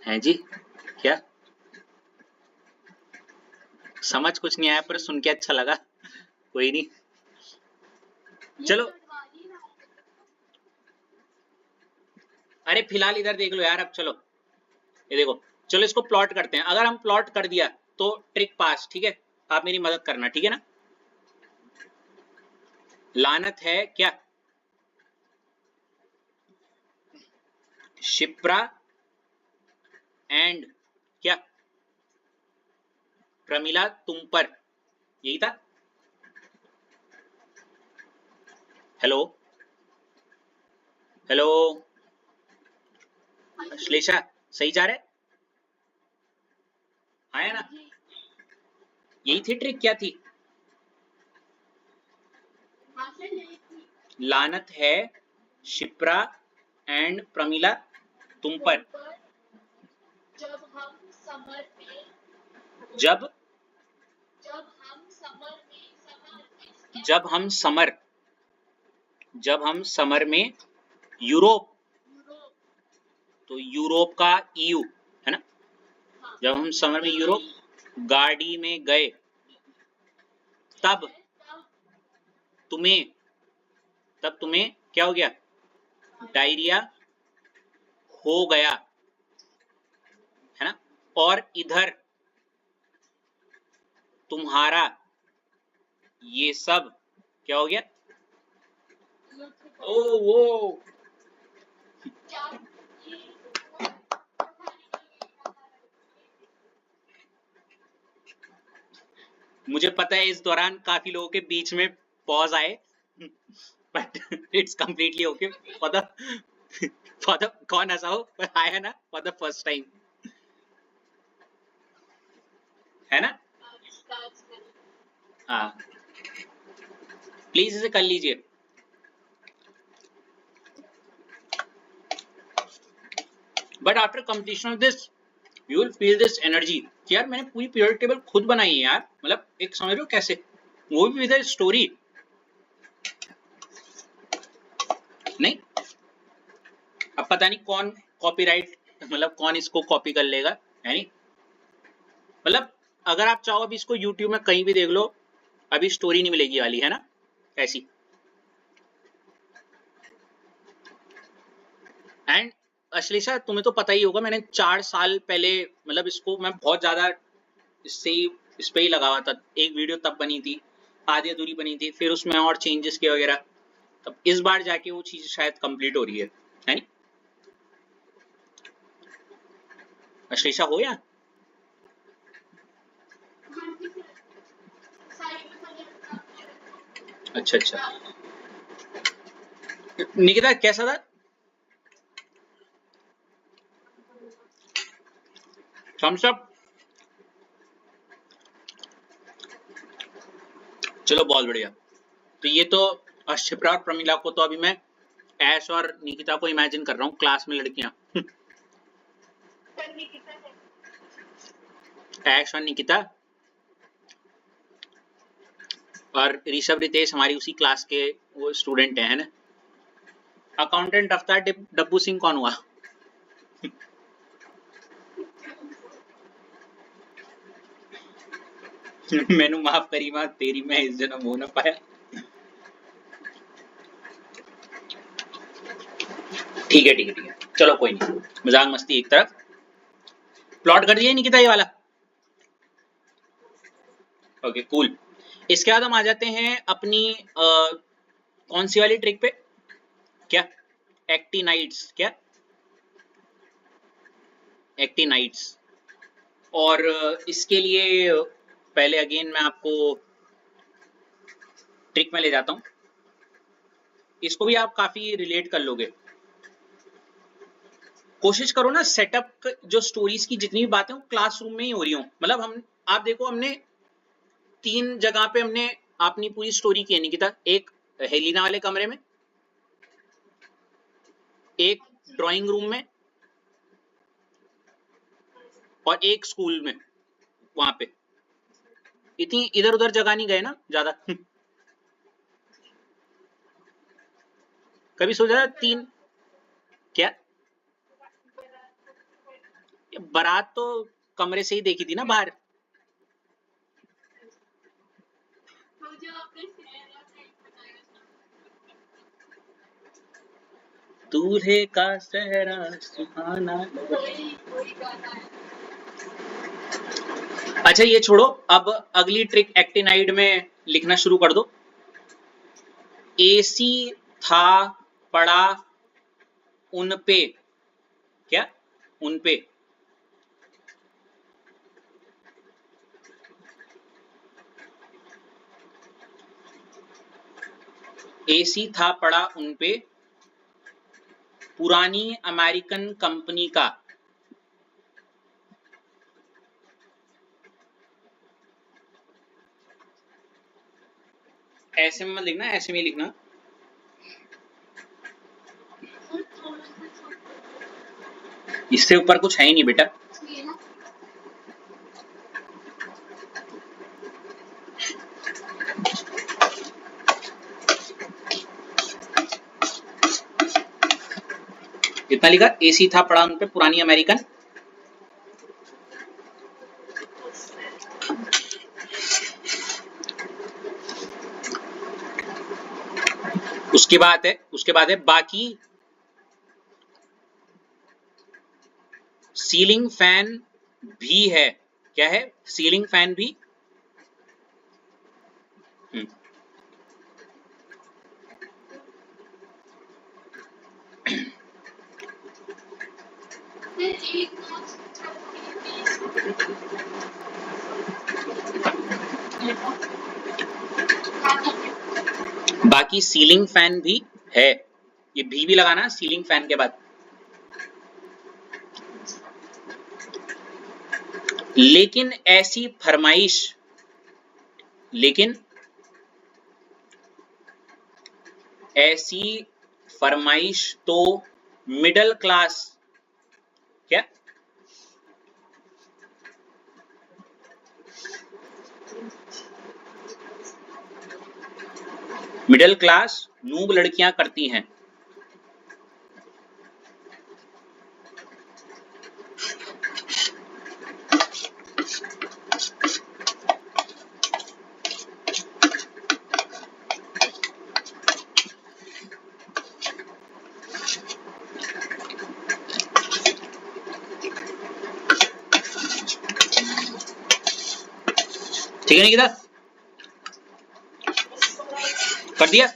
है जी, क्या? समझ कुछ नहीं आया पर सुन के अच्छा लगा, कोई नहीं, चलो। अरे फिलहाल इधर देख लो यार, अब चलो ये देखो, चलो इसको प्लॉट करते हैं, अगर हम प्लॉट कर दिया तो ट्रिक पास, ठीक है, आप मेरी मदद करना, ठीक है ना। लानत है क्या शिप्रा एंड क्या प्रमिला तुम पर, यही था। हेलो हेलो, श्लेषा सही जा रहे? आया ना, यही थी ट्रिक, क्या थी? लानत है शिप्रा एंड प्रमिला तुम पर, जब हम समर में जब जब हम समर में जब हम समर जब हम समर में यूरोप, तो यूरोप का ईयू है ना, जब हम समर में यूरोप गाड़ी में गए, तब तुम्हें क्या हो गया, डायरिया हो गया, है ना। और इधर तुम्हारा ये सब क्या हो गया, ओ वो मुझे पता है इस दौरान काफी लोगों के बीच में पॉज आए, but it's completely okay for the कौन ऐसा हो पर आया ना फॉर द फर्स्ट टाइम, है ना। हाँ प्लीज इसे कर लीजिए। But after completion of this you will feel this energy कि यार मैंने पूरी पीरियड टेबल खुद बनाई है यार, मतलब एक समझ रहे हो कैसे, वो भी विद स्टोरी। नहीं अब पता नहीं कौन कॉपीराइट, मतलब कौन इसको कॉपी कर लेगा, है नहीं। मतलब अगर आप चाहो अभी इसको यूट्यूब में कहीं भी देख लो, अभी स्टोरी नहीं मिलेगी वाली, है ना ऐसी। एंड अश्लेषा तुम्हें तो पता ही होगा, मैंने 4 साल पहले मतलब इसको मैं बहुत ज्यादा इससे ही इस पे ही लगा हुआ था, एक वीडियो तब बनी थी, आधी अधूरी बनी थी, फिर उसमें और चेंजेस किए वगैरह, तब इस बार जाके वो चीज शायद कंप्लीट हो रही है नहीं अश्लेषा हो या। अच्छा अच्छा निकिता कैसा था, थम्स अप, चलो बहुत बढ़िया। तो ये तो शिप्रा और प्रमिला को तो अभी मैं ऐश और निकिता को इमेजिन कर रहा हूँ क्लास में लड़कियां ऐश और निकिता और ऋषभ रितेश हमारी उसी क्लास के वो स्टूडेंट है ना। अकाउंटेंट अफ्तार डब्बू सिंह कौन हुआ मैनू माफ करी मां तेरी मैं इस जन्म हो ना पाया। ठीक है ठीक है ठीक है, चलो कोई नहीं, मजाक मस्ती एक तरफ, प्लॉट कर दिया निकिता ये वाला, ओके कूल। इसके बाद हम आ जाते हैं अपनी कौन सी वाली ट्रिक पे, क्या एक्टिनाइट्स, क्या एक्टिनाइट्स। और इसके लिए पहले अगेन मैं आपको ट्रिक में ले जाता हूं, इसको भी आप काफी रिलेट कर लोगे। कोशिश करो ना सेटअप जो स्टोरीज की जितनी भी बातें हो क्लासरूम में ही हो रही हो, मतलब हम आप देखो हमने 3 जगह पे हमने अपनी पूरी स्टोरी की है निकिता, एक हेलिना वाले कमरे में, एक ड्राइंग रूम में, और एक स्कूल में, वहां पे इतनी इधर उधर जगह नहीं गए ना ज्यादा कभी सोचा 3 क्या, बारात तो कमरे से ही देखी थी ना बाहर, दूल्हे का सहरा सुहाना। अच्छा ये छोड़ो, अब अगली ट्रिक एक्टिनाइड में लिखना शुरू कर दो। एसी था पड़ा उन पे, क्या उन पे, एसी था पड़ा उन पे, पुरानी अमेरिकन कंपनी का, ऐसे में मत लिखना, ऐसे में लिखना, इससे ऊपर कुछ है ही नहीं बेटा। कितना लिखा? एसी था पड़ा उन पे, पुरानी अमेरिकन। उसके बाद है बाकी सीलिंग फैन भी है। क्या है? सीलिंग फैन भी। हम्म, Then it was बाकी सीलिंग फैन भी है। ये भी लगाना सीलिंग फैन के बाद। लेकिन ऐसी फरमाइश, लेकिन ऐसी फरमाइश तो मिडिल क्लास, क्या? मिडिल क्लास नूब लड़कियां करती हैं। ठीक है निकिता, कर दिया।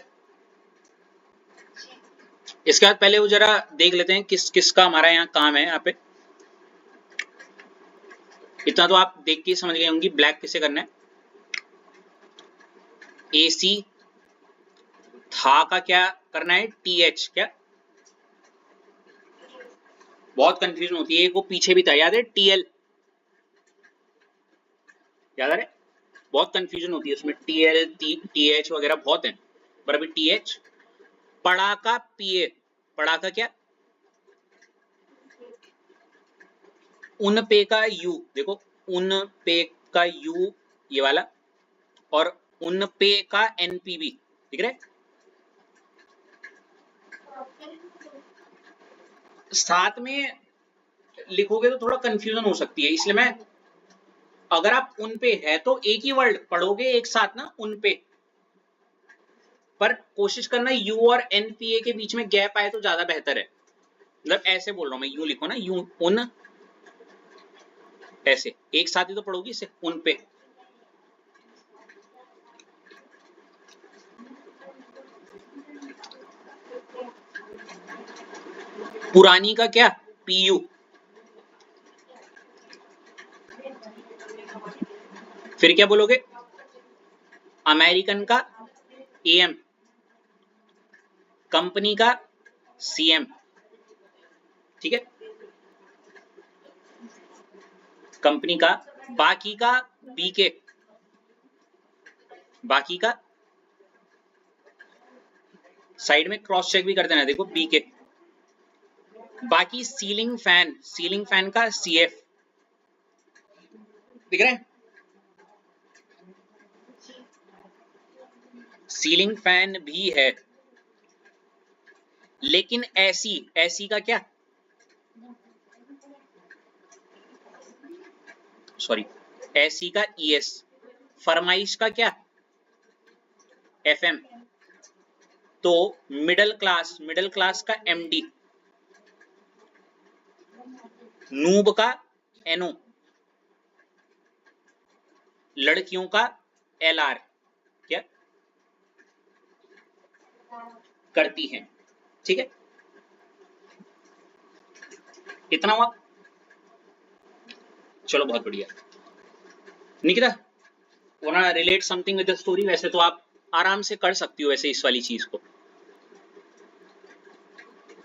इसके बाद पहले वो जरा देख लेते हैं किस किसका हमारा यहाँ काम है। यहाँ पे इतना तो आप देख के समझ गए होंगी ब्लैक किसे करना है। एसी था का क्या करना है? टीएच। क्या? बहुत कंफ्यूजन होती है, एक वो पीछे भी था, याद है? टीएल, याद है? बहुत कंफ्यूजन होती है उसमें, टीएल टीएच वगैरह बहुत है, पर अभी टीएच। पड़ा का पीए, पड़ा का क्या? उन पे का यू, देखो उन पे का यू ये वाला, और उन पे का एनपीबी, ठीक है? साथ में लिखोगे तो थोड़ा कंफ्यूजन हो सकती है, इसलिए मैं, अगर आप उन पे है तो एक ही वर्ड पढ़ोगे एक साथ ना, उन पे, पर कोशिश करना यू और एनपीए के बीच में गैप आए तो ज्यादा बेहतर है। मतलब ऐसे बोल रहा हूं मैं, यू लिखो ना, यू उन, ऐसे एक साथ ही तो पढ़ोगी इसे, उन पे। पुरानी का क्या? पीयू। फिर क्या बोलोगे? अमेरिकन का एएम, कंपनी का सीएम, ठीक है? कंपनी का, बाकी का बीके, बाकी का साइड में क्रॉस चेक भी कर देना, देखो बीके। बाकी सीलिंग फैन, सीलिंग फैन का सीएफ, दिख रहा है? सीलिंग फैन भी है, लेकिन ऐसी, ऐसी का क्या? सॉरी, ऐसी का ईएस। फरमाइश का क्या? एफएम। तो मिडिल क्लास, मिडिल क्लास का एमडी। नूब का एनओ, लड़कियों का एलआर, क्या करती हैं, ठीक है? इतना हुआ? चलो बहुत बढ़िया Nikita, wanna relate something with the story? वैसे तो आप आराम से कर सकती हो वैसे इस वाली चीज को।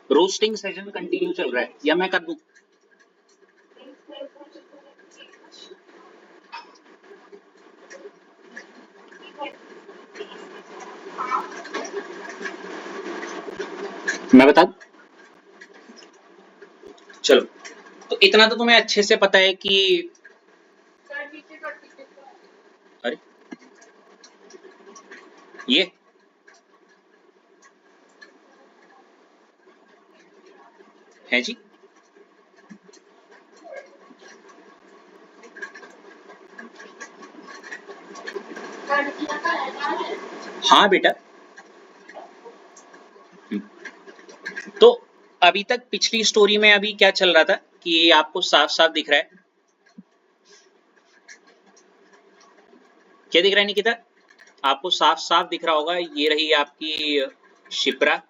रोस्टिंग सेशन कंटिन्यू चल रहा है या मैं कर दूं? मैं बता दूं? चलो, तो इतना तो तुम्हें अच्छे से पता है कि, अरे ये है जी? हाँ बेटा। तो अभी तक पिछली स्टोरी में अभी क्या चल रहा था कि आपको साफ साफ दिख रहा है, क्या दिख रहा है निकिता? आपको साफ साफ दिख रहा होगा, ये रही आपकी शिप्रा,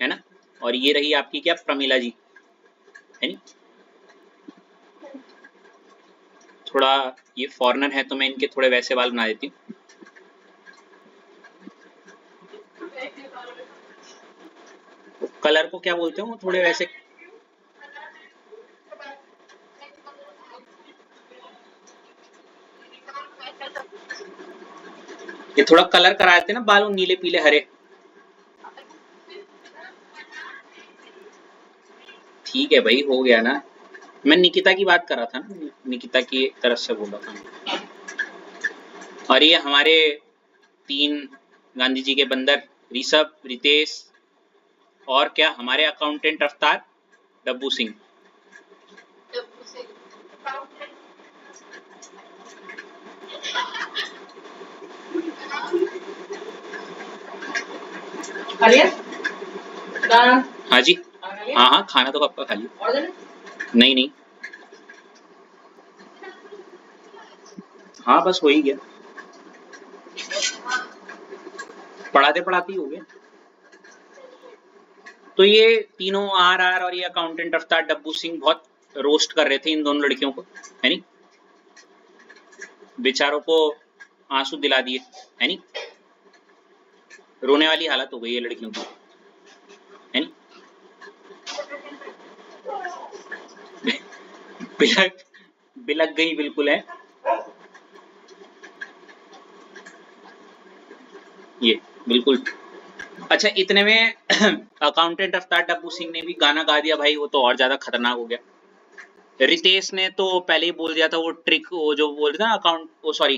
है ना, और ये रही आपकी क्या, प्रमिला जी, है नी? थोड़ा ये फॉरेनर है तो मैं इनके थोड़े वैसे बाल बना देती हूँ। कलर को क्या बोलते हो, थोड़े वैसे, ये थोड़ा कलर करा देते ना बालों, नीले पीले हरे। ठीक है भाई, हो गया ना। मैं निकिता की बात कर रहा था ना, निकिता की तरफ से बोल रहा था। और ये हमारे 3 गांधी जी के बंदर, ऋषभ, रितेश और क्या हमारे अकाउंटेंट रफ्तार, डब्बू सिंह। हाँ जी, हाँ हाँ, खाना तो कब का खा लिया। नहीं नहीं, हाँ बस हो ही गया, पढ़ाते पढ़ाते ही हो गया। तो ये तीनों आर आर और ये अकाउंटेंट रफ्तार डब्बू सिंह बहुत रोस्ट कर रहे थे इन दोनों लड़कियों को, है नी, बेचारों को आंसू दिला दिए, है नी, रोने वाली हालत हो गई है लड़कियों की, है नी। बिलक बिलक गई बिल्कुल, है ये, बिल्कुल। अच्छा, इतने में अकाउंटेंट रफ्तार डब्बू सिंह ने भी गाना गा दिया भाई, वो तो और ज्यादा खतरनाक हो गया। रितेश ने तो पहले ही बोल दिया था वो ट्रिक, वो जो बोल रहे थे ना अकाउंट, वो सॉरी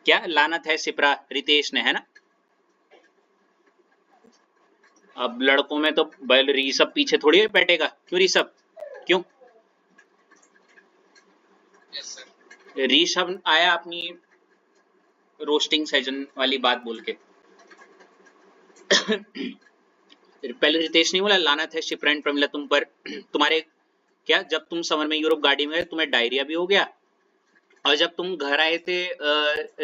क्या लानत है सिपरा, रितेश ने, है ना। अब लड़कों में तो ऋषभ पीछे थोड़ी बैठेगा, क्यों ऋषभ, क्यों? ऋषभ आया अपनी रोस्टिंग सेशन वाली बात बोल के। पहले रितेश ने बोला लानत है शिप्रा एंड प्रमिला तुम पर, तुम्हारे क्या, जब तुम समर में यूरोप गाड़ी में गए तुम्हें डायरिया भी हो गया, और जब तुम घर आए थे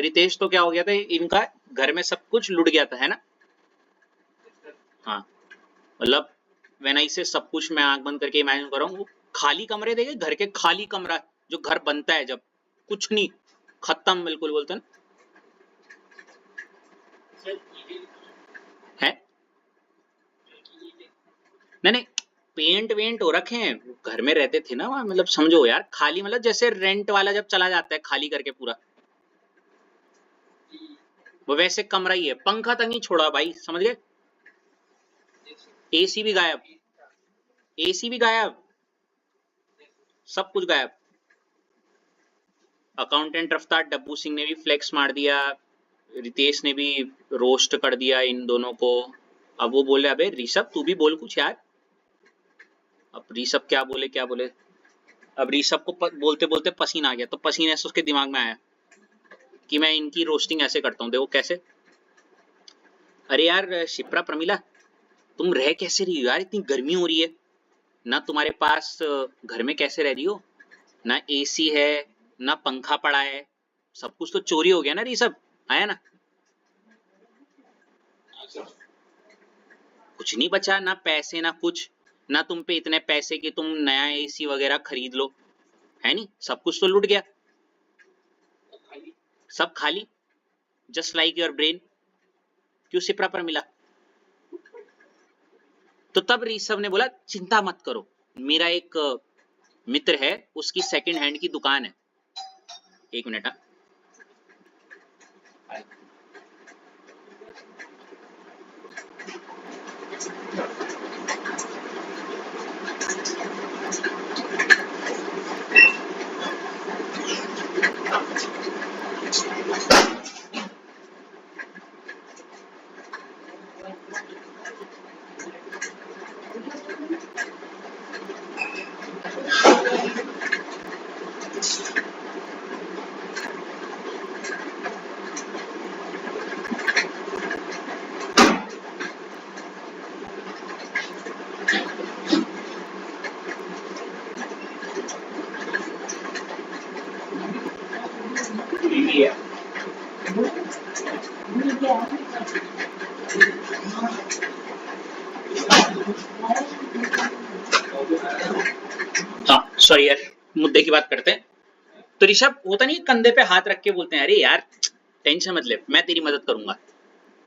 रितेश, तो क्या हो गया था, इनका घर में सब कुछ लुट गया था, है ना। हाँ, मतलब व्हेन आई से सब कुछ, मैं आंख बंद करके इमेजिन कर रहा हूँ, वो खाली कमरे देखे, घर के खाली कमरा, जो घर बनता है जब, कुछ नहीं, खत्म बिल्कुल, बोलते हैं है। नहीं नहीं, पेंट वेंट हो रखे हैं, घर में रहते थे ना वहाँ, मतलब समझो यार, खाली मतलब जैसे रेंट वाला जब चला जाता है खाली करके पूरा, वो वैसे कमरा ही है, पंखा तक नहीं छोड़ा भाई, समझ गए। एसी भी गायब, एसी भी गायब, सब कुछ गायब। अकाउंटेंट रफ्तार डब्बू सिंह ने भी फ्लेक्स मार दिया, रितेश ने भी रोस्ट कर दिया इन दोनों को। अब वो बोले अबे ऋषभ तू भी बोल कुछ यार, अब ऋषभ क्या बोले क्या बोले। अब ऋषभ को बोलते बोलते पसीना आ गया, तो पसीने से उसके दिमाग में आया कि मैं इनकी रोस्टिंग ऐसे करता हूँ, देखो कैसे। अरे यार शिप्रा प्रमिला, तुम रह कैसे रही हो यार, इतनी गर्मी हो रही है ना, तुम्हारे पास घर में कैसे रह रही हो, ना एसी है ना पंखा पड़ा है, सब कुछ तो चोरी हो गया ना ऋषभ, आया ना, कुछ नहीं बचा, ना पैसे ना कुछ, ना तुम पे इतने पैसे कि तुम नया एसी वगैरह खरीद लो, है नहीं, सब कुछ तो लुट गया, सब खाली, जस्ट लाइक योर ब्रेन। क्यों सिपरा पर मिला? तो तब ऋषभ ने बोला चिंता मत करो, मेरा एक मित्र है, उसकी सेकंड हैंड की दुकान है, एक मिनट। हाँ सॉरी यार, मुद्दे की बात करते हैं। तो ऋषभ, होता नहीं कंधे पे हाथ रख के बोलते हैं, अरे यार टेंशन मत ले, मैं तेरी मदद करूंगा,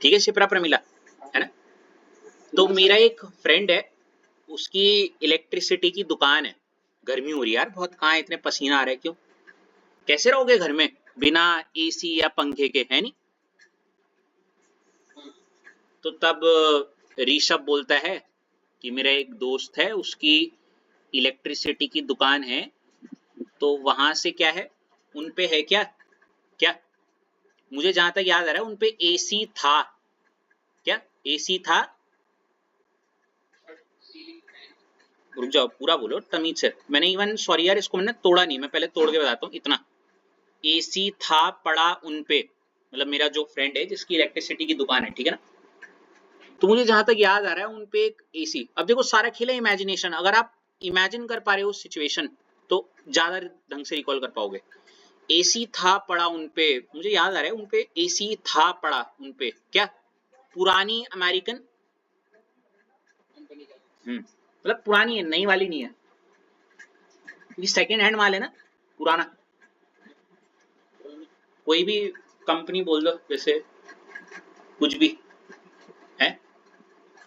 ठीक है शिप्रा प्रमिला, है ना। तो मेरा एक फ्रेंड है, उसकी इलेक्ट्रिसिटी की दुकान है। गर्मी हो रही है यार बहुत, कहाँ इतने पसीना आ रहा है, क्यों, कैसे रहोगे घर में बिना एसी या पंखे के, है नहीं। तो तब ऋषभ बोलता है कि मेरा एक दोस्त है, उसकी इलेक्ट्रिसिटी की दुकान है, तो वहां से क्या है, उनपे है क्या, क्या, मुझे जहां तक याद आ रहा है उनपे एसी था, क्या एसी था, रुक जाओ पूरा बोलो तमीज से, मैंने इवन सॉरी यार इसको मैंने तोड़ा नहीं, मैं पहले तोड़ के बताता हूँ इतना। एसी था पड़ा उनपे, मतलब मेरा जो फ्रेंड है जिसकी इलेक्ट्रिसिटी की दुकान है, ठीक है ना, तो मुझे जहां तक याद आ रहा है उनपे एक एसी, अब देखो सारा खेला इमेजिनेशन, अगर आप इमेजिन कर पा रहे हो सिचुएशन तो ज्यादा ढंग से रिकॉल कर पाओगे। एसी था पड़ा उनपे, मुझे याद आ रहा है उनपे एसी था पड़ा उनपे, क्या पुरानी अमेरिकन, मतलब पुरानी है, नई वाली नहीं है, ये सेकेंड हैंड माल है ना, पुराना, कोई भी कंपनी बोल दो जैसे, कुछ भी है,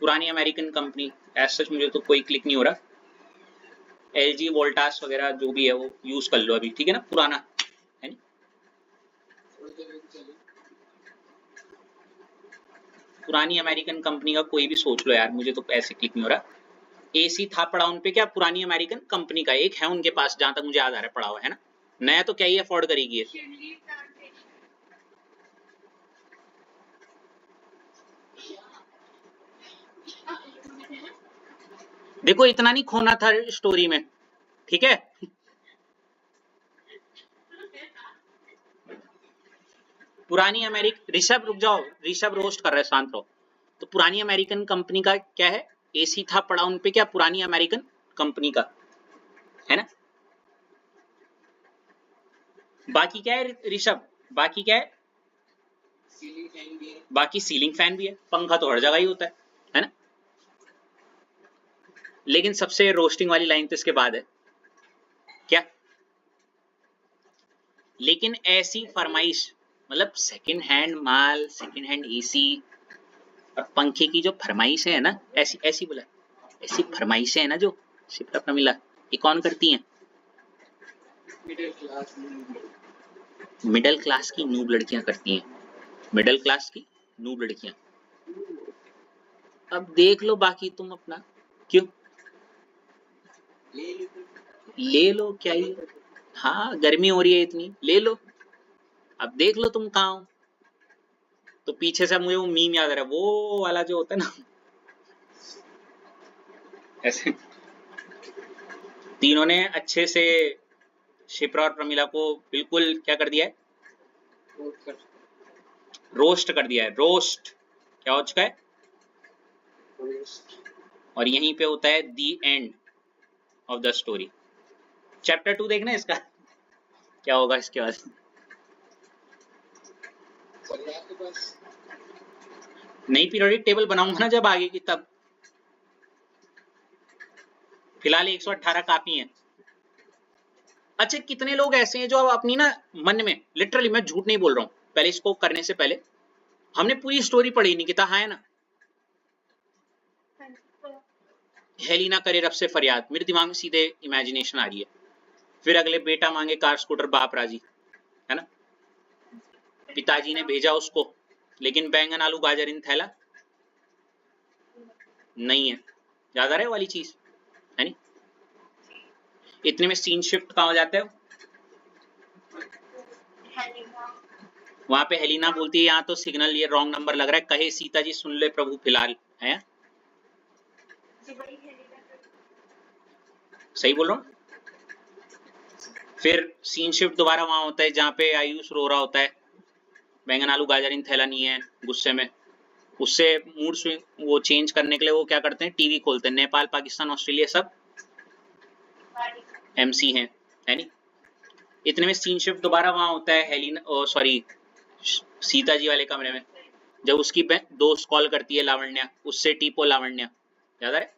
पुरानी अमेरिकन कंपनी, एज सच मुझे तो कोई क्लिक नहीं हो रहा, एलजी वोल्टास वगैरह जो भी है वो यूज कर लो अभी, ठीक है ना, पुराना है नहीं, पुरानी अमेरिकन कंपनी का कोई भी सोच लो यार, मुझे तो ऐसे क्लिक नहीं हो रहा। एसी था पड़ा उनपे, क्या पुरानी अमेरिकन कंपनी का एक है उनके पास, जहां तक मुझे याद आ रहा है पड़ा हुआ है ना, नया तो क्या ही अफोर्ड करेगी ये। Chili plantation. देखो इतना नहीं खोना था स्टोरी में, ठीक है। पुरानी अमेरिकन, ऋषभ रुक जाओ, ऋषभ रोस्ट कर रहा है, शांत रहो। तो पुरानी अमेरिकन कंपनी का क्या है, एसी था पड़ा उनपे, क्या पुरानी अमेरिकन कंपनी का, है ना। बाकी क्या है ऋषभ, बाकी क्या है, बाकी सीलिंग फैन भी है, पंखा तो हर जगह ही होता है ना। लेकिन सबसे रोस्टिंग वाली लाइन तो इसके बाद है, क्या, लेकिन ऐसी फरमाइश, मतलब सेकंड हैंड माल, सेकंड हैंड एसी और पंखे की जो फरमाइश है ना, ऐसी ऐसी बोला, ऐसी फरमाइशें है ना जो शिप्रा प्रमिला ये कौन करती हैं, मिडिल क्लास की नूब लड़कियां करती हैं, मिडिल क्लास की नूब लड़कियां। अब देख लो बाकी तुम अपना, क्यों, ले लो क्या ही, हाँ गर्मी हो रही है इतनी, ले लो, अब देख लो तुम कहाँ हो। तो पीछे से मुझे वो मीम याद आ रहा है, वो वाला जो होता है ना, ऐसे तीनों ने अच्छे से शिप्रा और प्रमिला को बिल्कुल क्या कर दिया है, रोस्ट कर दिया है, रोस्ट क्या हो चुका है, और यहीं पे होता है the end of the story. Chapter 2 देखना इसका क्या होगा इसके बाद, नई पीरियोडिक टेबल बनाऊंगा ना जब आगे की, तब फिलहाल 118 काफी है। अच्छा कितने लोग ऐसे हैं जो अब अपनी ना मन में, लिटरली मैं झूठ नहीं बोल रहा हूँ, पहले इसको करने से पहले हमने पूरी स्टोरी पढ़ी निकिता, हाँ है ना, हेलिना करे रब से फरियाद, मेरे दिमाग में सीधे इमेजिनेशन आ रही है, फिर अगले बेटा मांगे कार स्कूटर बाप राजी, है ना, पिताजी ने भेजा उसको, लेकिन बैंगन आलू गाजर इन थैला नहीं है, याद आ रहा है वाली चीज, है नहीं। इतने में सीन शिफ्ट कहाँ हो जाता है, वहां पे हेलिना बोलती है यहाँ तो सिग्नल ये रॉन्ग नंबर लग रहा है, कहे सीता जी सुन ले प्रभु फिलहाल, है सही बोल रहा हूँ। फिर सीन शिफ्ट दोबारा वहां होता है जहाँ पे आयुष रो रहा होता है, बैंगन आलू गाजर इन थैला नहीं है, गुस्से में, उससे मूड स्विंग वो चेंज करने के लिए वो क्या करते हैं, टीवी खोलते हैं, नेपाल पाकिस्तान ऑस्ट्रेलिया सब एमसी हैं, है नहीं। इतने में सीन शिफ्ट दोबारा वहां होता है हेलिना, सॉरी सीता जी वाले कमरे में, जब उसकी दोस्त कॉल करती है लावण्या, उससे टीपो लावण्या, याद है,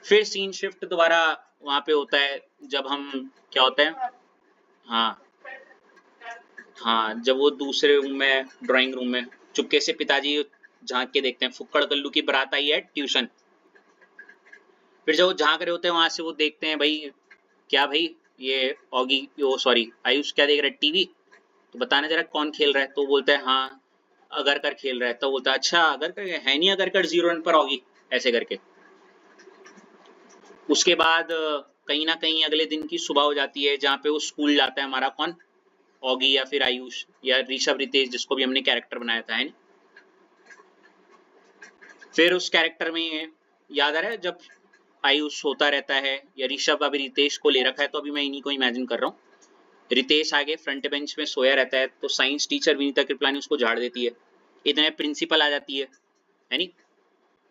फिर सीन शिफ्ट दोबारा वहां पे होता है जब हम क्या होता है, हाँ हाँ, जब वो दूसरे रूम में, ड्राइंग रूम में चुपके से पिताजी झांक के देखते हैं, फुक्कड़ कल्लू की बारात आई है ट्यूशन। फिर जब वो झांक रहे होते हैं वहां से वो देखते हैं, भाई क्या भाई ये ऑगी, वो सॉरी आयुष क्या देख रहा है, टीवी, तो बताना जरा कौन खेल रहा है। तो बोलता है हाँ अगरकर खेल रहा है। तो बोलता है अच्छा अगरकर है नहीं, अगरकर 0 रन पर ऑगी, ऐसे करके। उसके बाद कहीं ना कहीं अगले दिन की सुबह हो जाती है जहाँ पे वो स्कूल जाता है, हमारा कौन, ऑगी या फिर आयुष या ऋषभ रितेश, जिसको भी हमने कैरेक्टर बनाया था, है ना। फिर उस कैरेक्टर में याद आ रहा है जब आयुष सोता रहता है, या ऋषभ अभी रितेश को ले रखा है, तो अभी मैं इन्हीं को इमेजिन कर रहा हूँ। रितेश आगे फ्रंट बेंच में सोया रहता है, तो साइंस टीचर विनीता कृपलानी उसको झाड़ देती है। इतने प्रिंसिपल आ जाती है नी।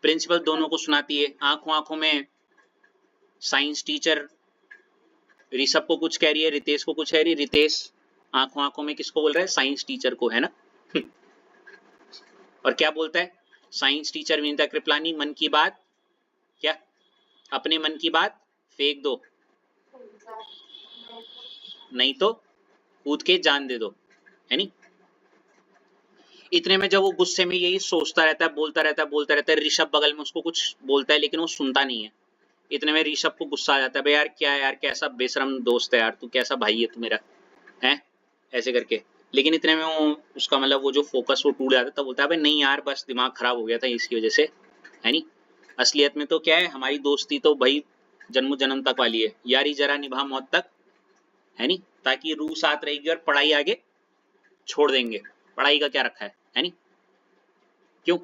प्रिंसिपल दोनों को सुनाती है, आंखों आंखों में साइंस टीचर ऋषभ को कुछ कह रही है, रितेश को कुछ कह रही है, रितेश आंखों आंखों में किसको बोल रहा है, साइंस टीचर को, है ना। और क्या बोलता है साइंस टीचर विनीता कृपलानी, मन की बात क्या, अपने मन की बात फेंक दो, नहीं तो कूद के जान दे दो, है नी। इतने में जब वो गुस्से में यही सोचता रहता है, बोलता रहता है, बोलता रहता है, ऋषभ बगल में उसको कुछ बोलता है लेकिन वो सुनता नहीं है। इतने में ऋषभ को गुस्सा आ जाता है, भाई यार क्या है यार, कैसा बेशरम दोस्त है यार तू, कैसा भाई है तू मेरा, है, ऐसे करके। लेकिन इतने में वो उसका मतलब वो जो फोकस वो टूट जाता है, तब बोलता है भाई नहीं यार बस दिमाग खराब हो गया था इसकी वजह से, है नी। असलियत में तो क्या है, हमारी दोस्ती तो भाई जन्म जन्म तक वाली है, यारी जरा निभा मौत तक, है नी, ताकि रूह साथ रहेगी और पढ़ाई आगे छोड़ देंगे, पढ़ाई का क्या रखा है नी, क्यों।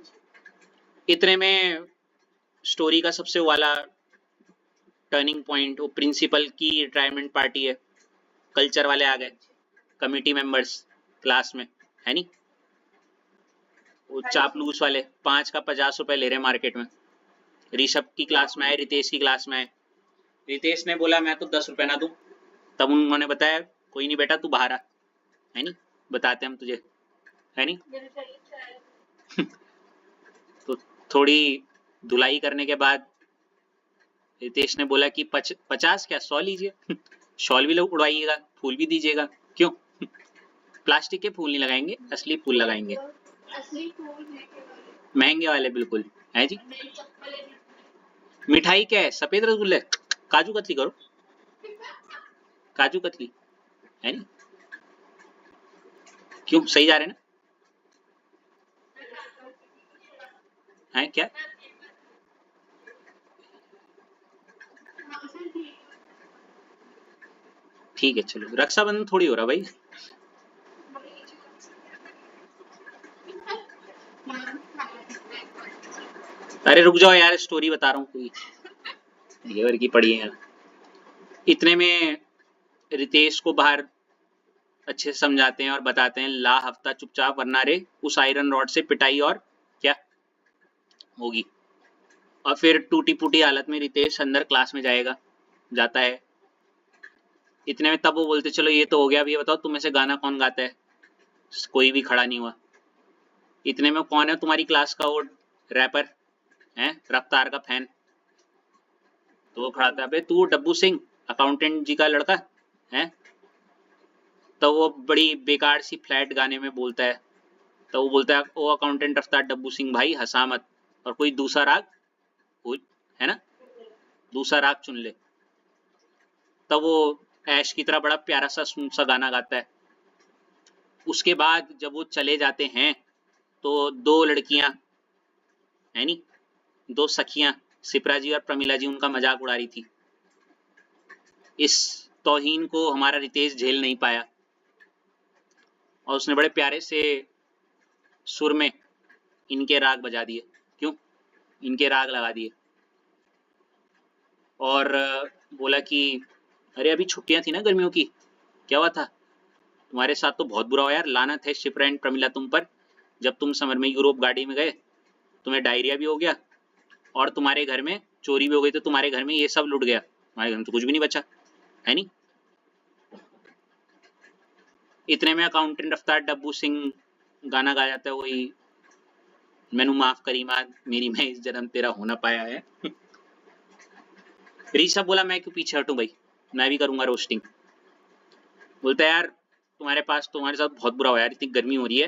इतने में स्टोरी का सबसे वाला टर्निंग पॉइंट, वो प्रिंसिपल की रिटायरमेंट पार्टी है, कल्चर वाले आ गए, कमिटी मेंबर्स क्लास में, है नी। वो चापलूस वाले 5 का 50 रुपए ले रहे मार्केट में। ऋषभ की क्लास में आए, रितेश की क्लास में आए। रितेश ने बोला मैं तो 10 रुपए ना दूं, तब उन्होंने बताया कोई नहीं बेटा तू बाहर आ, है नी, बताते हम तुझे, है नी। तो थोड़ी धुलाई करने के बाद रितेश ने बोला कि 50 क्या 100 लीजिए, शॉल भी लोग उड़वाइएगा, फूल भी दीजिएगा, क्यों, प्लास्टिक के फूल नहीं लगाएंगे, असली फूल लगाएंगे, महंगे वाले बिल्कुल, है जी। मिठाई क्या है, सफेद रसगुल्ले, काजू कतली करो, काजू कतली, है नी, क्यों सही जा रहे ना, है क्या, ठीक है चलो, रक्षाबंधन थोड़ी हो रहा भाई। अरे रुक जाओ यार, स्टोरी बता रहा हूँ कोई, ये वर्ग की पड़ी है यार। इतने में रितेश को बाहर अच्छे से समझाते हैं और बताते हैं ला हफ्ता चुपचाप, वरना रे उस आयरन रॉड से पिटाई और क्या होगी। और फिर टूटी फूटी हालत में रितेश अंदर क्लास में जाता है। इतने में तब वो बोलते चलो ये तो हो गया, अब ये बताओ तुम में से गाना कौन गाता है, कोई भी खड़ा नहीं हुआ। इतने में कौन है तुम्हारी क्लास का वो रैपर है, रफ्तार का फैन, तो वो खड़ा था, बे तू डब्बू सिंह अकाउंटेंट जी का लड़का है। तो वो बड़ी बेकार सी फ्लैट गाने में बोलता है, तो वो बोलता है ओ अकाउंटेंट रफ्तार डब्बू सिंह भाई हंसा मत, और कोई दूसरा राग, है ना, दूसरा राग चुन ले। तब वो ऐश की तरह बड़ा प्यारा सा स्मूथ सा गाना गाता है। उसके बाद जब वो चले जाते हैं तो दो लड़कियां, है नी, दो सखियां, सिप्रा जी और प्रमिला जी उनका मजाक उड़ा रही थी। इस तौहीन को हमारा रितेश झेल नहीं पाया और उसने बड़े प्यारे से सुर में इनके राग बजा दिए, क्यों, इनके राग लगा दिए, और बोला कि अरे अभी छुट्टियां थी ना गर्मियों की, क्या हुआ था, तुम्हारे साथ तो बहुत बुरा हुआ यार, लानत है शिप्रा एंड प्रमिला तुम पर, जब तुम समर में यूरोप गाड़ी में गए तुम्हें डायरिया भी हो गया और तुम्हारे घर में चोरी भी हो गई, तो तुम्हारे घर में ये सब लुट गया, तुम्हारे घर में तो कुछ भी नहीं बचा, है नी। इतने में अकाउंटेंट रफ्तार डब्बू सिंह गाना गा जाता है, वही मैनू माफ करी मां मेरी मैं इस जन्म तेरा हो ना पाया है। ऋषभ बोला मैं क्यों पीछे हटूं भाई, मैं भी करूंगा रोस्टिंग। बोलता है यार तुम्हारे साथ बहुत बुरा हो यार, इतनी गर्मी हो रही है,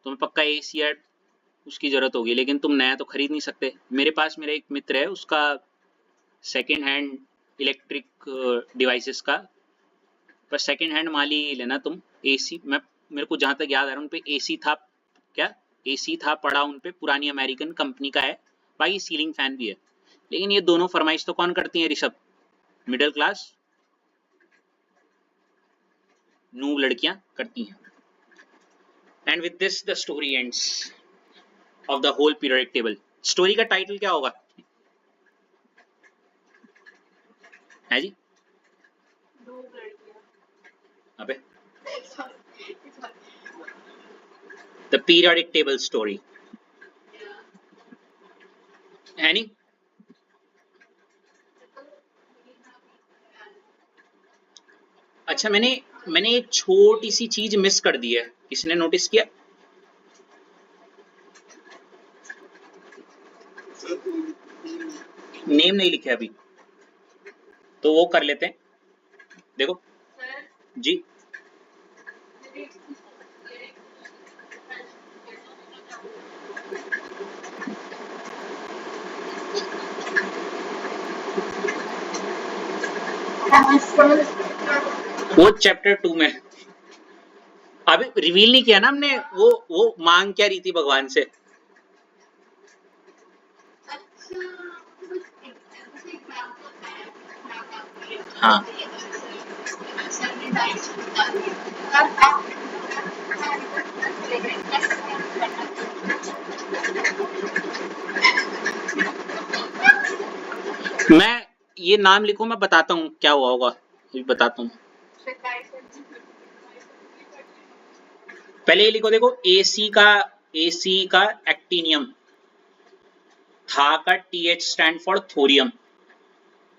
तुम्हें पक्का एसी या उसकी जरूरत होगी, लेकिन तुम नया तो खरीद नहीं सकते। मेरे पास मेरा एक मित्र है, उसका सेकेंड हैंड इलेक्ट्रिक डिवाइसेस का, पर सेकेंड हैंड माल ही लेना तुम। एसी मैं, मेरे को जहां तक याद आ रहा है उनपे एसी था, क्या एसी था पड़ा उनपे, पुरानी अमेरिकन कंपनी का है, बाकी सीलिंग फैन भी है। लेकिन ये दोनों फरमाइश तो कौन करती है ऋषभ? मिडिल क्लास नूब लड़कियां करती हैं। And with this the story ends of the whole periodic table. Story का टाइटल क्या होगा है जी? दो लड़कियां। अबे Sorry, sorry. The periodic table story Yeah. है नहीं? अच्छा मैंने एक छोटी सी चीज मिस कर दी है, किसने नोटिस किया? नेम नहीं लिखे अभी, तो वो कर लेते हैं। देखो Sir, जी, वो चैप्टर 2 में अभी रिवील नहीं किया ना हमने, वो मांग क्या रही थी भगवान से? हाँ मैं ये नाम लिखो, मैं बताता हूँ क्या हुआ होगा, अभी बताता हूँ। पहले ये लिखो, देखो एसी का एक्टिनियम, था का टीएच स्टैंड फॉर थोरियम,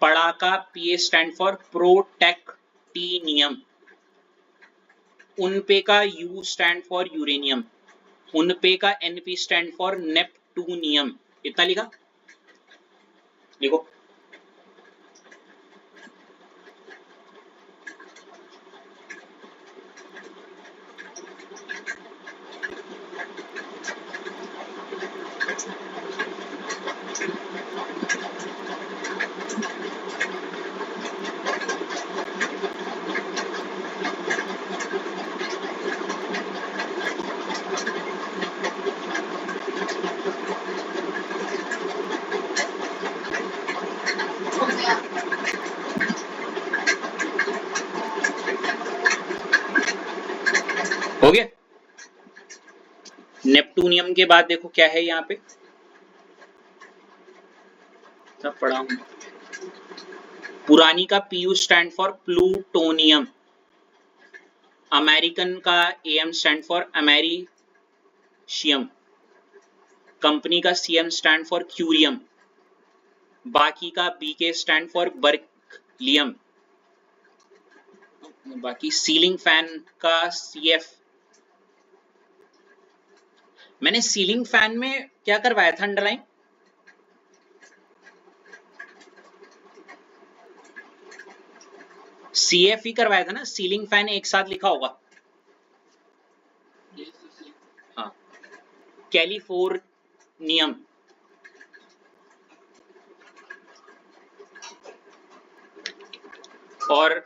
पड़ा का पीए स्टैंड फॉर प्रोटेक्टिनियम, उनपे का यू स्टैंड फॉर यूरेनियम, उनपे का एनपी स्टैंड फॉर नेपटूनियम। इतना लिखा, लिखो। हो गया। नेपटूनियम के बाद देखो क्या है यहाँ पे, सब पढ़ा हूं। पुरानी का PU stand for plutonium, American का AM stand for americium, company का सीएम स्टैंड फॉर क्यूरियम, बाकी का बीके स्टैंड फॉर बर्कलियम, बाकी सीलिंग फैन का सीएफ। मैंने सीलिंग फैन में क्या करवाया था अंडरलाइन? सीएफ ही करवाया था ना, सीलिंग फैन एक साथ लिखा होगा। हाँ, कैलिफोर्नियम, और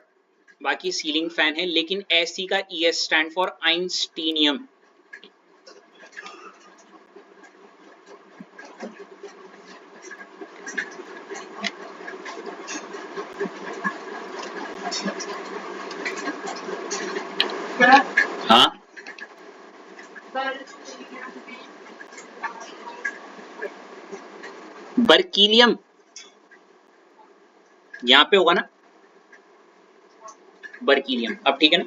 बाकी सीलिंग फैन है, लेकिन एसी का ईएस स्टैंड फॉर आइंस्टीनियम। हाँ, बर्कीलियम यहाँ पे होगा ना, बर्कीलियम। अब ठीक है ना?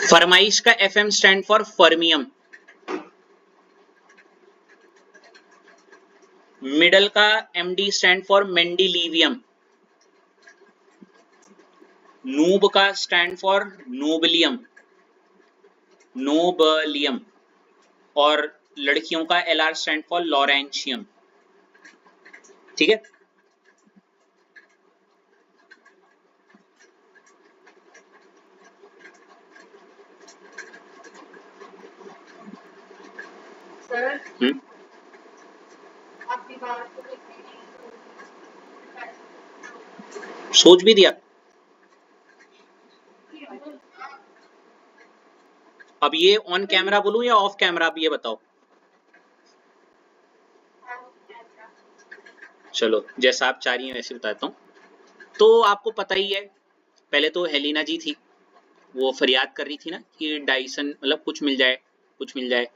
फरमाइश का FM stand for fermium, middle का एमडी स्टैंड फॉर मेंडिलीवियम, नूब का स्टैंड फॉर नोबलियम, नोबलियम, और लड़कियों का LR स्टैंड फॉर लॉरेंशियम। ठीक है, सर हम्म, आपकी बात को सोच भी दिया। अब ये ऑन कैमरा बोलूं या ऑफ कैमरा, अब ये बताओ। चलो जैसा आप चाह रही हैं वैसे बताता हूँ। तो आपको पता ही है, पहले तो हेलिना जी थी, वो फरियाद कर रही थी ना कि डाइसन मतलब कुछ मिल जाए, कुछ मिल जाए।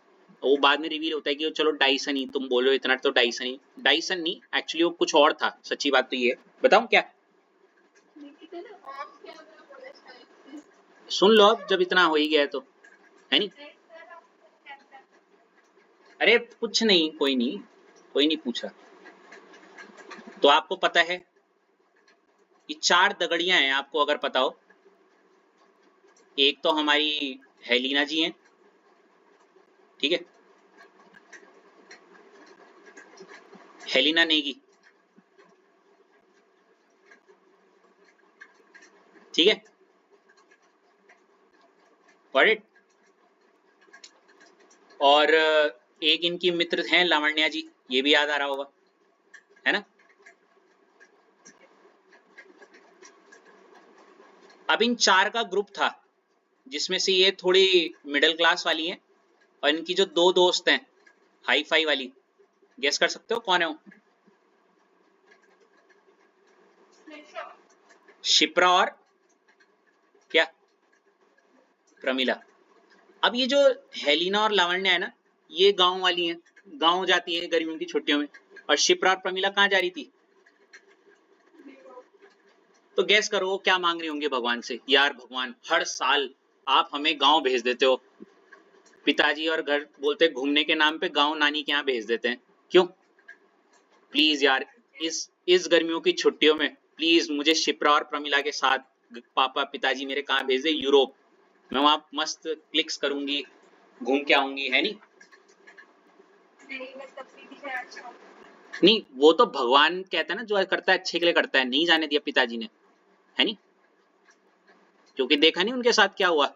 वो बाद में रिवील होता है कि चलो डाइसन ही, तुम बोलो इतना तो डाइसन ही, डाइसन नहीं एक्चुअली वो कुछ और था। सच्ची बात तो ये है, बताऊं क्या? सुन लो अब, जब इतना हो ही गया है तो, है नहीं? अरे कुछ नहीं, कोई नहीं, कोई नहीं पूछा। तो आपको पता है ये 4 दगड़ियां हैं, आपको अगर पता हो। एक तो हमारी हेलिना जी हैं, ठीक है, हेलिना नेगी, ठीक है, गॉट इट। और एक इनकी मित्र हैं लावण्या जी, ये भी याद आ रहा होगा, है ना? अब इन 4 का ग्रुप था, जिसमें से ये थोड़ी मिडिल क्लास वाली हैं, और इनकी जो 2 दोस्त हैं हाई फाई वाली, गेस कर सकते हो कौन है वो? शिप्रा और क्या? प्रमिला। अब ये जो हेलिना और लावण्या है ना, ये गांव वाली हैं, गांव जाती है गर्मियों की छुट्टियों में। और शिप्रा और प्रमिला कहाँ जा रही थी? तो गैस करो वो क्या मांग रही होंगी भगवान से। यार भगवान, हर साल आप हमें गांव भेज देते हो, पिताजी और घर बोलते घूमने के नाम पे गांव नानी के यहाँ भेज देते हैं, क्यों? प्लीज यार, इस गर्मियों की छुट्टियों में प्लीज मुझे शिप्रा और प्रमिला के साथ पापा पिताजी मेरे कहाँ भेज दे, यूरोप। मैं वहां मस्त क्लिक्स करूंगी, घूम के आऊंगी, है नहीं? नहीं, वो तो भगवान कहता है ना, जो करता है अच्छे के लिए करता है, नहीं जाने दिया पिताजी ने, है नहीं? क्योंकि देखा नहीं उनके साथ क्या हुआ।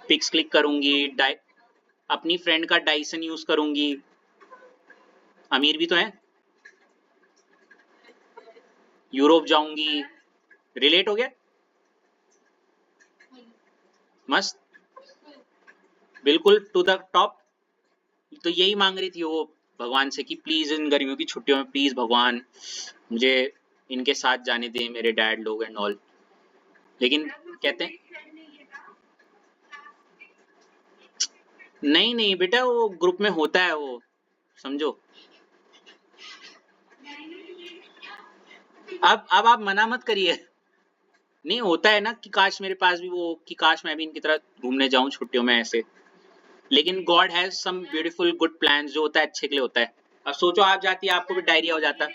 पिक्स क्लिक करूंगी, अपनी फ्रेंड का डाइसन यूज करूंगी, अमीर भी तो है, यूरोप जाऊंगी। रिलेट हो गया? मस्त, बिल्कुल टू द टॉप। तो यही मांग रही थी वो भगवान से कि प्लीज इन गर्मियों की छुट्टियों में प्लीज भगवान मुझे इनके साथ जाने दें, मेरे डैड लोग एंड ऑल। लेकिन कहते हैं नहीं नहीं बेटा, वो ग्रुप में होता है वो, समझो। अब आप मना मत करिए। नहीं होता है ना कि काश मेरे पास भी वो, कि काश मैं भी इनकी तरह घूमने जाऊं छुट्टियों में ऐसे। लेकिन God has some beautiful good plan, जो होता है अच्छे के लिए होता है। अब सोचो आप जाती, आपको भी डायरिया हो जाता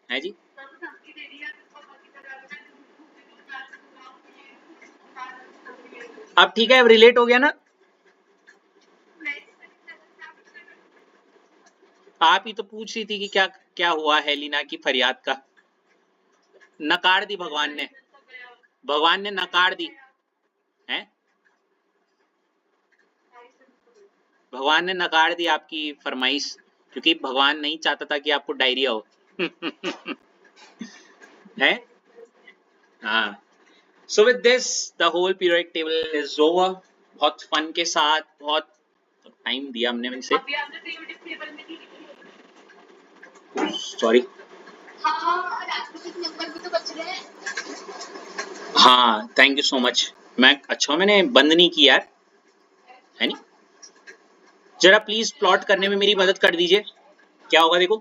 है जी। अब ठीक है, अब रिलेट हो गया ना? आप ही तो पूछ रही थी कि क्या क्या हुआ हेलिना की फरियाद का। नकार दी भगवान ने, भगवान ने नकार दी है, भगवान ने नकार दी आपकी फरमाइश, क्योंकि भगवान नहीं चाहता था कि आपको डायरिया हो। है, हाँ। So with this the whole period table is over. बहुत फन के साथ, बहुत टाइम दिया हमने इनसे, सॉरी। हाँ थैंक यू सो मच। मैं अच्छा मैंने बंद नहीं किया यार, है नहीं? जरा प्लीज प्लॉट करने में मेरी मदद कर दीजिए। क्या होगा देखो,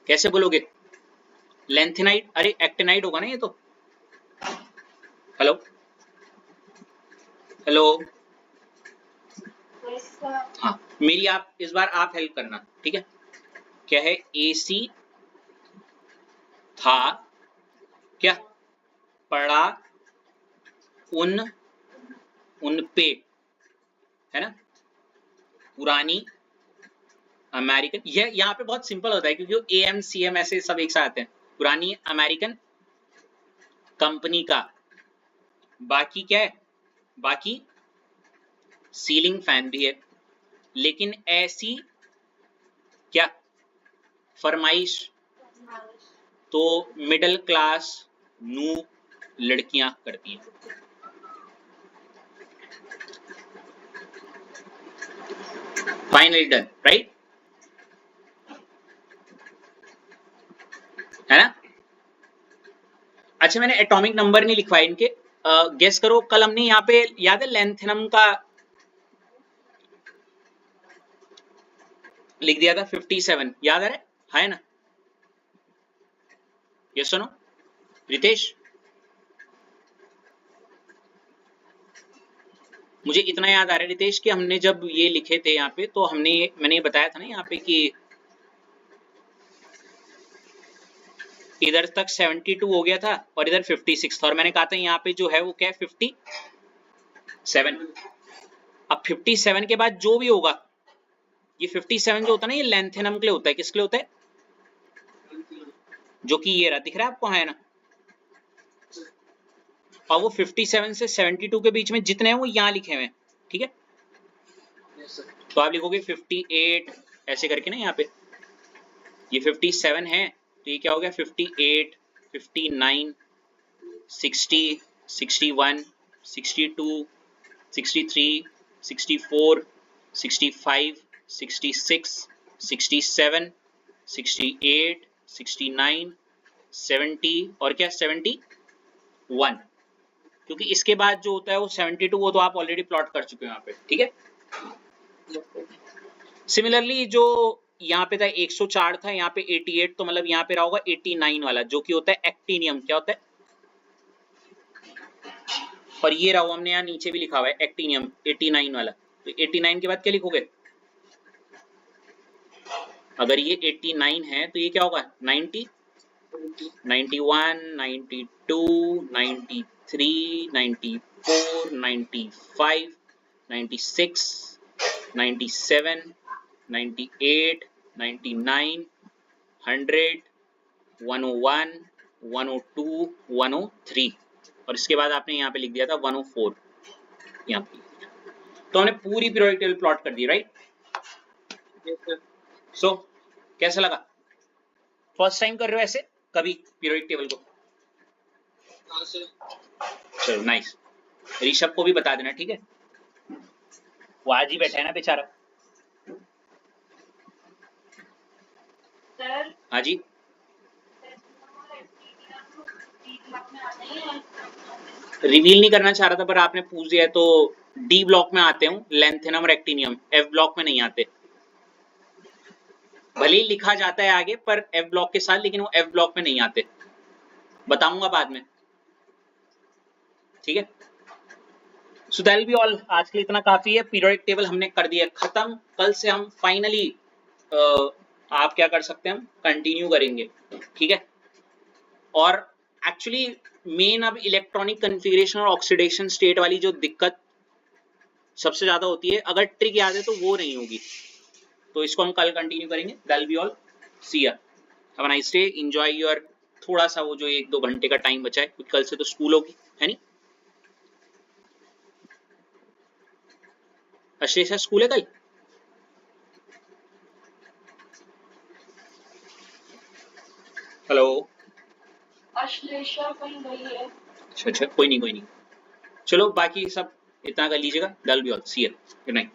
कैसे बोलोगे? लेंथेनाइट, अरे एक्टिनाइट होगा ना ये तो। हेलो हेलो, हाँ मेरी आप इस बार आप हेल्प करना, ठीक है? क्या है? एसी था क्या, पड़ा उन पे, है ना, पुरानी अमेरिकन, ये यहाँ पे बहुत सिंपल होता है क्योंकि AM CM ऐसे सब एक साथ आते हैं, पुरानी अमेरिकन कंपनी का, बाकी क्या है, बाकी सीलिंग फैन भी है, लेकिन ऐसी क्या फरमाइश तो मिडिल क्लास नूब लड़कियां करती हैं। फाइनली डन, राइट, है ना। अच्छा मैंने एटॉमिक नंबर नहीं लिखवाए इनके, गेस करो, कल हमने यहाँ पे याद है लेंथेनम का लिख दिया था 57, याद आ रहा है ना, ये सुनो रितेश, मुझे इतना याद आ रहा है रितेश कि हमने जब ये लिखे थे यहाँ पे तो मैंने ये बताया था ना यहाँ पे कि इधर तक 72 हो गया था और इधर 56 था, और मैंने कहा था यहाँ पे जो है वो क्या है 57। अब 57 के बाद जो भी होगा, ये 57 जो होता है ना, ये लेंथेनम के लिए होता है, किसके लिए होता है, जो कि ये रहा, दिख रहा है आपको, है ना, और वो 57 से 72 के बीच में जितने हैं वो यहाँ लिखे हुए हैं, ठीक है। तो आप लिखोगे 58 ऐसे करके ना, यहाँ पे ये 57 है तो ये क्या हो गया 58, 59, 60, 61, 62, 63, 64, 65, 66, 67, 68, 69, 70 और क्या 71, क्योंकि इसके बाद जो होता है वो 72, वो तो आप ऑलरेडी प्लॉट कर चुके हो यहाँ पे, ठीक है। सिमिलरली जो यहाँ पे था 104 था, यहाँ पे 88, तो मतलब यहाँ पे रहा होगा 89 वाला, जो कि होता है एक्टिनियम, क्या होता है, और ये रहा, हमने यहाँ नीचे भी लिखा हुआ है एक्टिनियम 89 वाला, तो 89 के बाद क्या लिखोगे, अगर ये 89 है तो ये क्या होगा 90, 91, 92, 93, 94, 95, 96, 97, 98, 99, 100, 101, 102, 103, और इसके बाद आपने यहाँ पे लिख दिया था 104, यहाँ पे तो हमने पूरी पीरियोडिक टेबल प्लॉट कर दी, राइट। सो कैसा लगा, फर्स्ट टाइम कर रहे हो ऐसे कभी पीरियोडिक टेबल को, चलो नाइस, ऋषभ को भी बता देना, ठीक है, वो आज ही बैठा है ना बेचारा। हाँ जी, रिवील नहीं करना चाह रहा था पर आपने पूछ दिया, तो डी ब्लॉक में आते हूँ, लेंथेनम और एक्टिनियम, एफ ब्लॉक में नहीं आते, भले ही लिखा जाता है आगे पर एफ ब्लॉक के साथ, लेकिन वो एफ ब्लॉक में नहीं आते, बताऊंगा बाद में, ठीक है। So that will be all, आज के लिए इतना काफी है, पीरियोडिक टेबल हमने कर दिया खत्म, कल से हम फाइनली आप क्या कर सकते हैं, हम कंटिन्यू करेंगे, ठीक है। और एक्चुअली मेन अब इलेक्ट्रॉनिक कन्फिगरेशन और ऑक्सीडेशन स्टेट वाली जो दिक्कत सबसे ज्यादा होती है, अगर ट्रिक याद है तो वो नहीं होगी, तो इसको हम कल कंटिन्यू करेंगे, that will be all, see you, have a nice day, enjoy your थोड़ा सा वो जो 1-2 घंटे का टाइम बचा है, क्योंकि कल से तो स्कूल होगी, है नहीं, अश्लेषा स्कूल है कल, हेलो, अश्लेषा कहीं गई है। अच्छा कोई नहीं, चलो बाकी सब इतना कर लीजिएगा, that will be all, see you, good night.